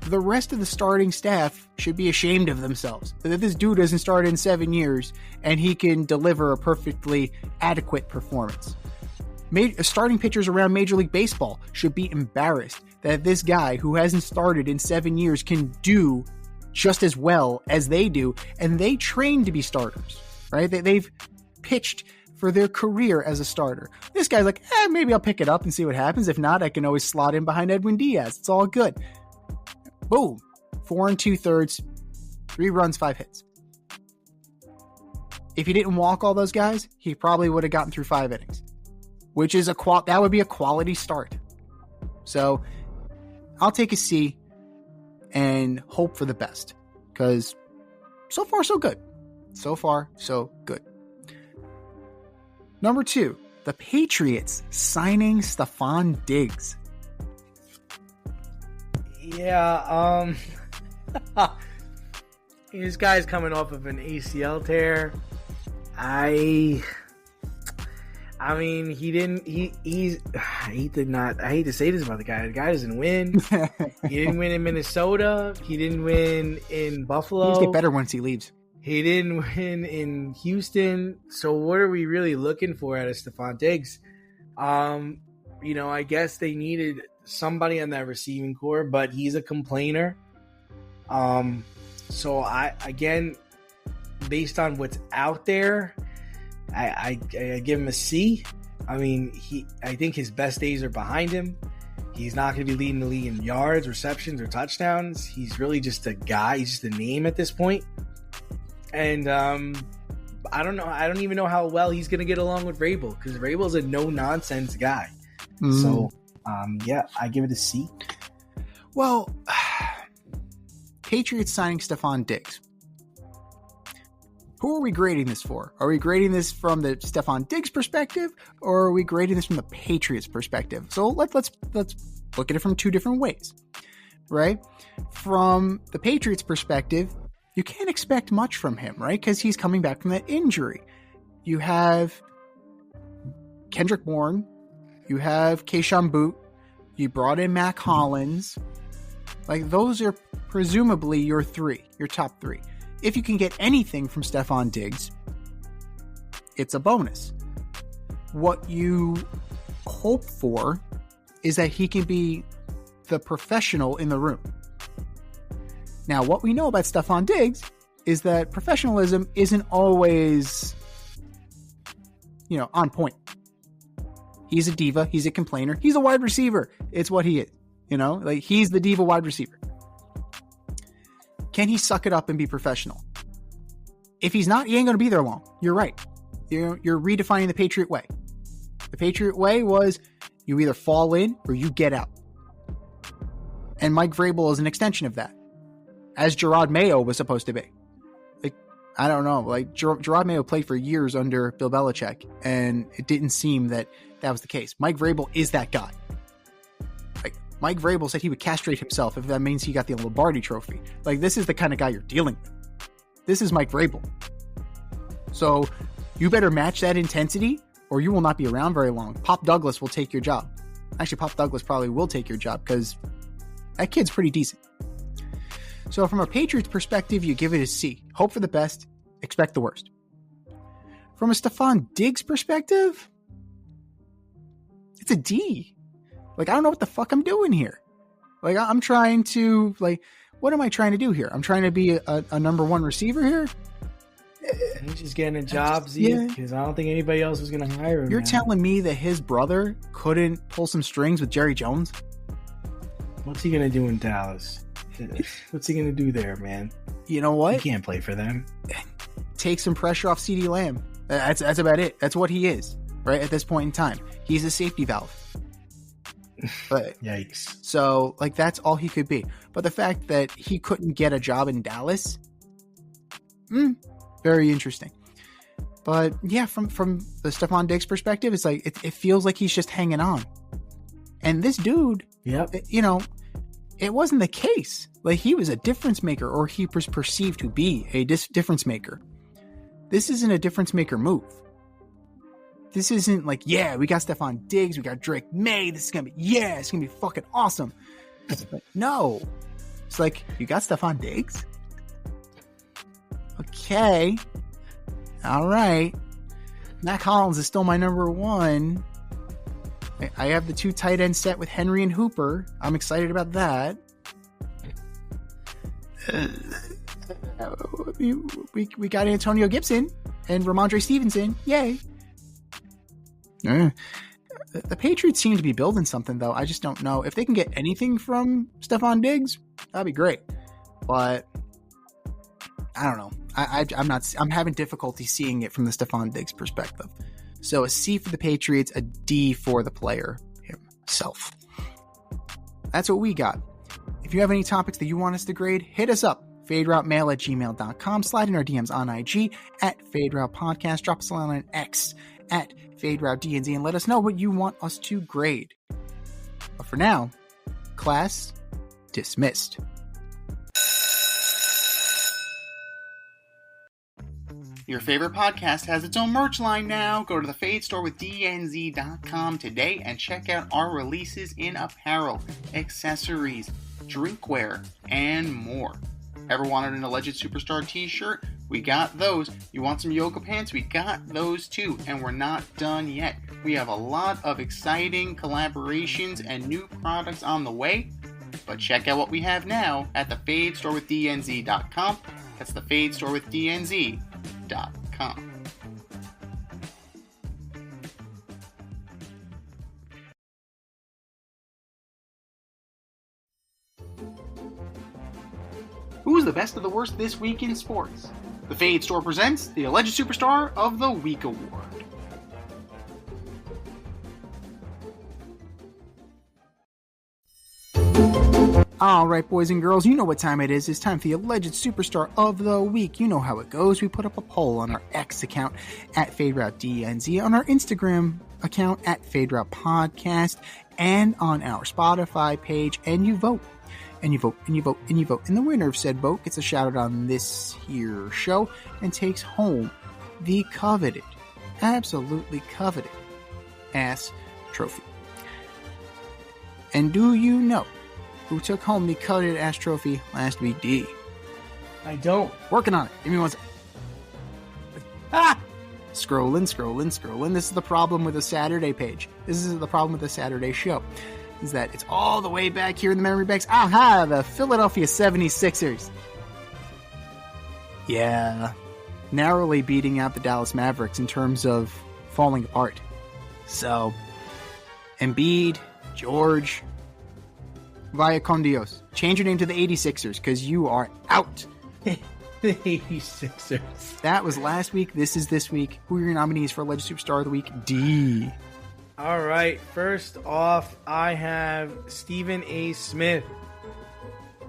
the rest of the starting staff should be ashamed of themselves. That this dude hasn't started in 7 years and he can deliver a perfectly adequate performance. Starting pitchers around Major League Baseball should be embarrassed that this guy who hasn't started in 7 years can do just as well as they do, and they train to be starters, right? They've pitched for their career as a starter. This guy's like, maybe I'll pick it up and see what happens. If not, I can always slot in behind Edwin Diaz. It's all good. Boom. 4 2/3, 3 runs, 5 hits. If he didn't walk all those guys, he probably would have gotten through 5 innings, which is that would be a quality start. So I'll take a C and hope for the best, because so far so good. So far so good. Number 2, the Patriots signing Stephon Diggs. Yeah, this guy's coming off of an ACL tear. I mean, I hate to say this about the guy. The guy doesn't win. He didn't win in Minnesota. He didn't win in Buffalo. He'll get better once he leaves. He didn't win in Houston. So what are we really looking for out of Stephon Diggs? I guess they needed somebody on that receiving core, but he's a complainer. So again, based on what's out there, I give him a C. I mean, I think his best days are behind him. He's not going to be leading the league in yards, receptions, or touchdowns. He's really just a guy. He's just a name at this point. And I don't know. I don't even know how well he's going to get along with Vrabel, because Vrabel's a no-nonsense guy. So, I give it a C. Well, Patriots signing Stephon Diggs. Who are we grading this for? Are we grading this from the Stephon Diggs perspective, or are we grading this from the Patriots perspective? So let's look at it from 2 different ways, right? From the Patriots perspective, you can't expect much from him, right? Because he's coming back from that injury. You have Kendrick Bourne, you have Keyshawn Boot, you brought in Mac Hollins. Like, those are presumably your top 3. If you can get anything from Stephon Diggs, it's a bonus. What you hope for is that he can be the professional in the room. Now, what we know about Stephon Diggs is that professionalism isn't always, on point. He's a diva. He's a complainer. He's a wide receiver. It's what he is. He's the diva wide receiver. Can he suck it up and be professional? If he's not, he ain't going to be there long. You're right. You're redefining the Patriot way. The Patriot way was you either fall in or you get out. And Mike Vrabel is an extension of that, as Gerard Mayo was supposed to be. I don't know. Gerard Mayo played for years under Bill Belichick, and it didn't seem that was the case. Mike Vrabel is that guy. Mike Vrabel said he would castrate himself if that means he got the Lombardi trophy. This is the kind of guy you're dealing with. This is Mike Vrabel. So you better match that intensity, or you will not be around very long. Pop Douglas will take your job. Actually, Pop Douglas probably will take your job, because that kid's pretty decent. So from a Patriots perspective, you give it a C. Hope for the best, expect the worst. From a Stephon Diggs perspective, it's a D. I don't know what the fuck I'm doing here. I'm trying to, what am I trying to do here? I'm trying to be a number 1 receiver here? He's just getting a job, because I don't think anybody else is going to hire him. You're telling me that his brother couldn't pull some strings with Jerry Jones? What's he going to do in Dallas? What's he going to do there, man? You know what? He can't play for them. Take some pressure off CeeDee Lamb. That's about it. That's what he is, right, at this point in time. He's a safety valve. But yikes. So, that's all he could be. But the fact that he couldn't get a job in Dallas, very interesting. But yeah, from the Stephon Diggs perspective, it's it feels like he's just hanging on. And this dude, it wasn't the case. He was a difference maker, or he was perceived to be a difference maker. This isn't a difference maker move. This isn't we got Stephon Diggs, we got Drake May, it's gonna be fucking awesome. But no. It's you got Stephon Diggs? Okay. All right. Mac Hollins is still my number 1. I have the 2 tight end set with Henry and Hooper. I'm excited about that. We got Antonio Gibson and Ramondre Stevenson. Yay. The Patriots seem to be building something, though. I just don't know. If they can get anything from Stephon Diggs, that'd be great. But I don't know. I'm having difficulty seeing it from the Stephon Diggs perspective. So a C for the Patriots, a D for the player himself. That's what we got. If you have any topics that you want us to grade, hit us up. FadeRouteMail@gmail.com. Slide in our DMs on IG @FadeRoutePodcast. Drop us a line on X @FadeRouteDNZ and let us know what you want us to grade. But for now, class dismissed. Your favorite podcast has its own merch line now. Go to the Fade Store with DNZ.com today and check out our releases in apparel, accessories, drinkware, and more. Ever wanted an Alleged Superstar t-shirt? We got those. You want some yoga pants? We got those too. And we're not done yet. We have a lot of exciting collaborations and new products on the way. But check out what we have now at the Fade Store with DNZ.com. That's the Fade Store with DNZ.com. Who's the best of the worst this week in sports? The Fade Store presents the Alleged Superstar of the Week Award. Alright, boys and girls, you know what time it is. It's time for the Alleged Superstar of the Week. You know how it goes. We put up a poll on our X account @FadeRouteDNZ, on our Instagram account @FadeRoutePodcast, and on our Spotify page, and you vote. And you vote, and you vote, and you vote. And the winner of said vote gets a shout out on this here show and takes home the coveted, absolutely coveted ass trophy. And do you know who took home the coveted ass trophy last week, D? I don't. Working on it. Give me one second. Ah! Scrolling. This is the problem with the Saturday page. This is the problem with the Saturday show. Is that it's all the way back here in the memory banks. Aha! The Philadelphia 76ers. Yeah. Narrowly beating out the Dallas Mavericks in terms of falling apart. So, Embiid, George, vaya con Dios. Change your name to the 86ers, because you are out. The 86ers. That was last week. This is this week. Who are your nominees for Alleged Superstar of the Week? D. All right. First off, I have Stephen A. Smith,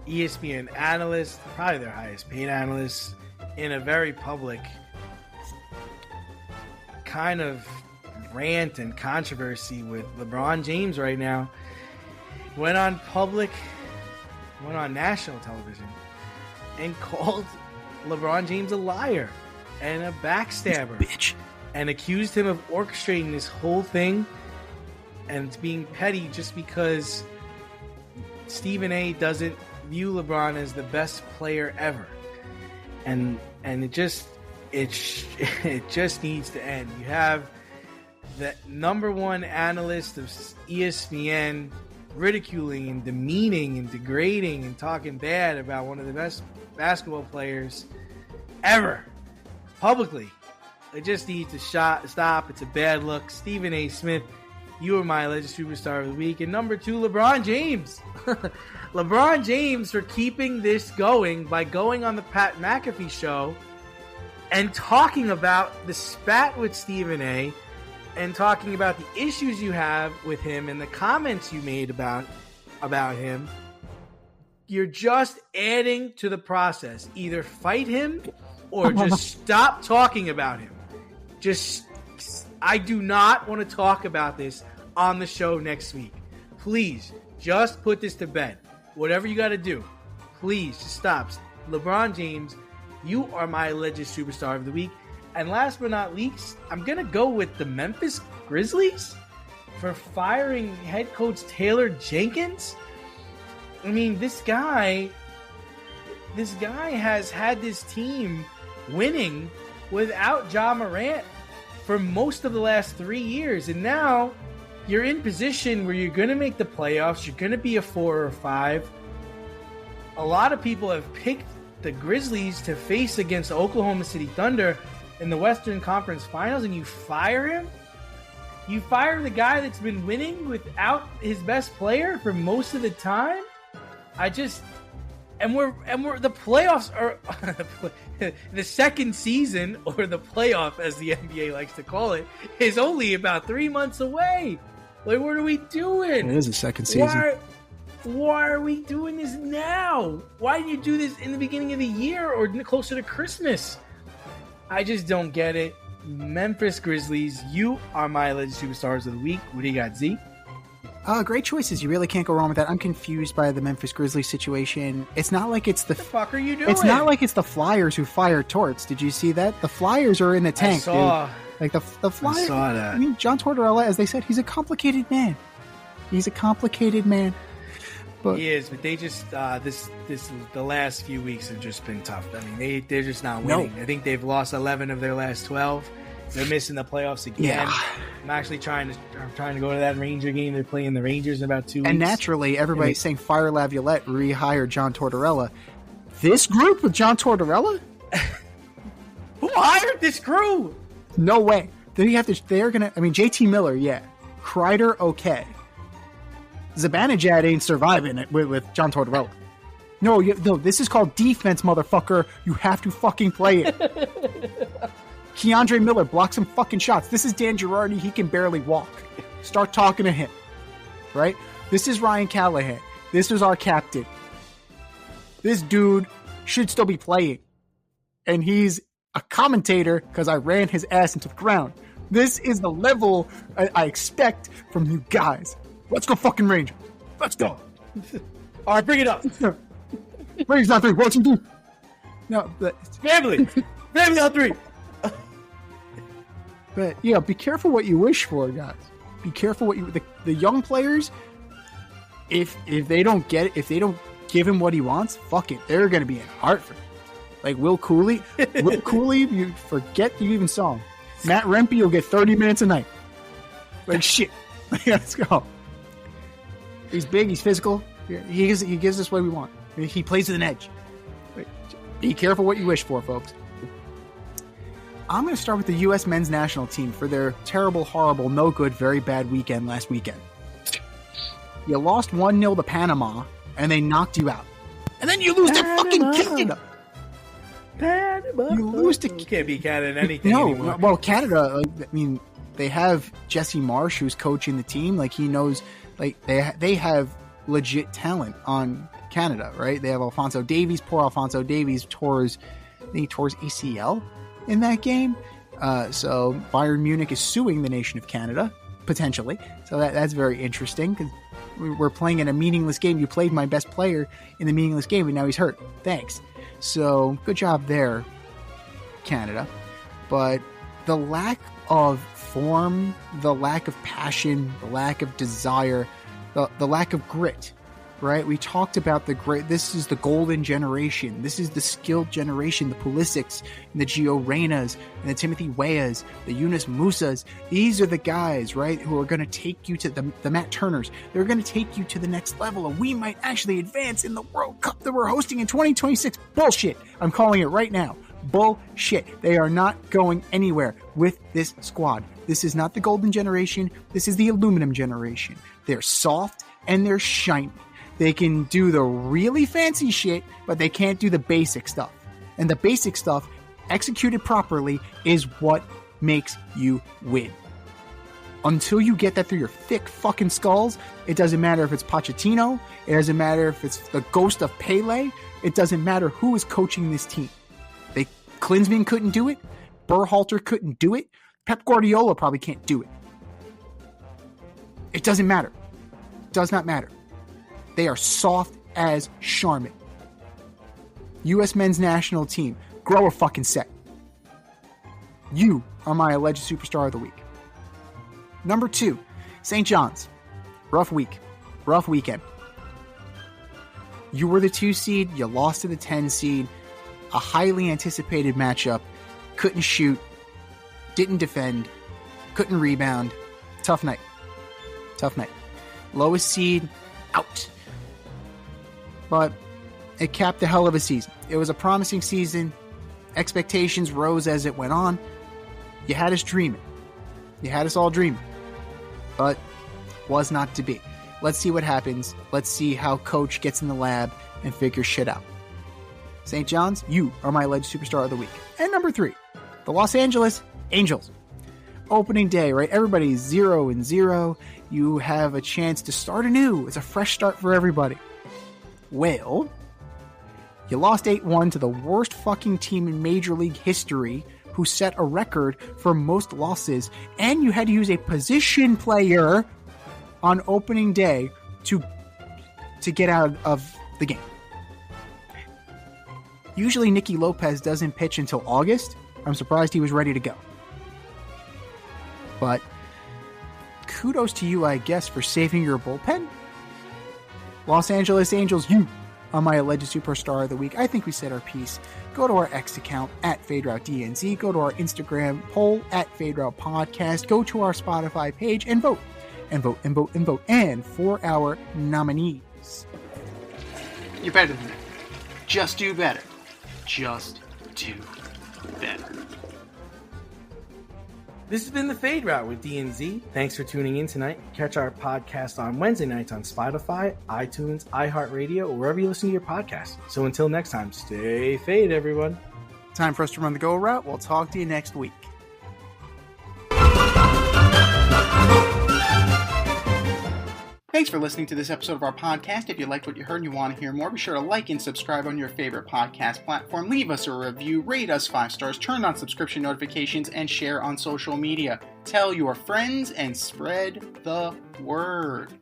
ESPN analyst, probably their highest paid analyst, in a very public kind of rant and controversy with LeBron James right now. Went on national television and called LeBron James a liar and a backstabber. Bitch. And accused him of orchestrating this whole thing and it's being petty just because Stephen A. doesn't view LeBron as the best player ever. And it just needs to end. You have the number one analyst of ESPN ridiculing and demeaning and degrading and talking bad about one of the best basketball players ever publicly. It just needs to stop. It's a bad look. Stephen A. Smith, you are my Alleged Superstar of the Week. And number two, LeBron James. LeBron James for keeping this going by going on the Pat McAfee show and talking about the spat with Stephen A. and talking about the issues you have with him and the comments you made about him. You're just adding to the process. Either fight him or just stop talking about him. I do not want to talk about this on the show next week. Please, just put this to bed. Whatever you got to do, please just stop. LeBron James, you are my Alleged Superstar of the Week. And last but not least, I'm going to go with the Memphis Grizzlies for firing head coach Taylor Jenkins. I mean, this guy has had this team winning without Ja Morant for most of the last 3 years. And now you're in position where you're going to make the playoffs. You're going to be a 4 or 5. A lot of people have picked the Grizzlies to face against Oklahoma City Thunder in the Western Conference Finals, and you fire him? You fire the guy that's been winning without his best player for most of the time. And we're the playoffs are the second season, or the playoff as the NBA likes to call it, is only about 3 months away. Like, what are we doing? It is the second season. Why are we doing this now? Why didn't you do this in the beginning of the year or closer to Christmas? I just don't get it. Memphis Grizzlies, you are my alleged superstars of the week. What do you got, Z? Great choices. You really can't go wrong with that. I'm confused by the Memphis Grizzlies situation. It's not like it's what the fuck are you doing? It's not like it's the Flyers who fired Torts. Did you see that? The Flyers are in the tank, I saw, dude. Like the Flyers. I saw that. I mean, John Tortorella, as they said, he's a complicated man. He's a complicated man. But he is, but they just the last few weeks have just been tough. I mean, they're just not winning. I think they've lost 11 of their last 12. They're missing the playoffs again. Yeah. I'm actually trying to go to that Ranger game. They're playing the Rangers in about 2 weeks. And naturally, everybody's saying fire Laviolette, rehire John Tortorella. This group with John Tortorella? Who hired this crew? No way. They're gonna. I mean, JT Miller, yeah. Kreider, okay. Zibanejad ain't surviving it with John Tortorella. No, this is called defense, motherfucker. You have to fucking play it. Keandre Miller blocks some fucking shots. This is Dan Girardi. He can barely walk. Start talking to him. Right? This is Ryan Callahan. This is our captain. This dude should still be playing. And he's a commentator because I ran his ass into the ground. This is the level I expect from you guys. Let's go fucking Rangers. Let's go. All right, bring it up. Rangers on 3. 1, 2, 3. No, family on 3. But yeah, be careful what you wish for, guys. Be careful what the young players. If they don't get it, if they don't give him what he wants, fuck it, they're gonna be in Hartford. Like Will Cooley, you forget you even saw him. Matt Rempe will get 30 minutes a night. Like shit. Let's go. He's big. He's physical. He gives us what we want. He plays with an edge. Be careful what you wish for, folks. I'm going to start with the U.S. men's national team for their terrible, horrible, no good, very bad weekend last weekend. You lost 1-0 to Panama, and they knocked you out. And then you lose to fucking Canada. You lose to... You can't beat Canada in anything anymore. Well, Canada, I mean, they have Jesse Marsh, who's coaching the team. Like, he knows... Like, they have legit talent on Canada, right? They have Alphonso Davies. Poor Alphonso Davies tore his ACL in that game. So Bayern Munich is suing the nation of Canada, potentially. So that's very interesting, because we're playing in a meaningless game. You played my best player in the meaningless game, and now he's hurt. Thanks. So good job there, Canada. But the lack of form, the lack of passion, the lack of desire, the lack of grit, right? We talked about the grit. This is the golden generation. This is the skilled generation, the Pulisics and the Gio Reynas and the Timothy Weahs, the Yunus Musas. These are the guys, right, who are going to take you to the Matt Turners. They're going to take you to the next level, and we might actually advance in the World Cup that we're hosting in 2026. Bullshit. I'm calling it right now. Bullshit. They are not going anywhere with this squad. This is not the golden generation. This is the aluminum generation. They're soft and they're shiny. They can do the really fancy shit, but they can't do the basic stuff. And the basic stuff, executed properly, is what makes you win. Until you get that through your thick fucking skulls, it doesn't matter if it's Pochettino. It doesn't matter if it's the ghost of Pele. It doesn't matter who is coaching this team. Klinsmann couldn't do it. Berhalter couldn't do it. Pep Guardiola probably can't do it. It doesn't matter. It does not matter. They are soft as Charmin. U.S. men's national team. Grow a fucking set. You are my alleged superstar of the week. Number 2, St. John's. Rough week. Rough weekend. You were the 2 seed. You lost to the 10 seed. A highly anticipated matchup. Couldn't shoot. Didn't defend. Couldn't rebound. Tough night. Tough night. Lowest seed. Out. But it capped a hell of a season. It was a promising season. Expectations rose as it went on. You had us dreaming. You had us all dreaming. but was not to be. Let's see what happens. Let's see how Coach gets in the lab and figures shit out. St. John's, you are my alleged superstar of the week. And number 3, the Los Angeles Angels. Opening day, right? Everybody's 0-0. You have a chance to start anew. It's a fresh start for everybody. Well, you lost 8-1 to the worst fucking team in Major League history, who set a record for most losses, and you had to use a position player on opening day to get out of the game. Usually Nicky Lopez doesn't pitch until August. I'm surprised he was ready to go. But kudos to you, I guess, for saving your bullpen. Los Angeles Angels, you are my alleged superstar of the week. I think we said our piece. Go to our X account at FadeRouteDNZ. Go to our Instagram poll at FadeRoutePodcast. Go to our Spotify page and vote. And vote, and vote, and vote. And for our nominees. You're better than that. Just do better. Just do better. This has been the Fade Route with DNZ. Thanks for tuning in tonight. Catch our podcast on Wednesday nights on Spotify, iTunes, iHeartRadio, or wherever you listen to your podcasts. So until next time, stay fade, everyone. Time for us to run the go route. We'll talk to you next week. Thanks for listening to this episode of our podcast. If you liked what you heard and you want to hear more, be sure to like and subscribe on your favorite podcast platform. Leave us a review, rate us 5 stars, turn on subscription notifications, and share on social media. Tell your friends and spread the word.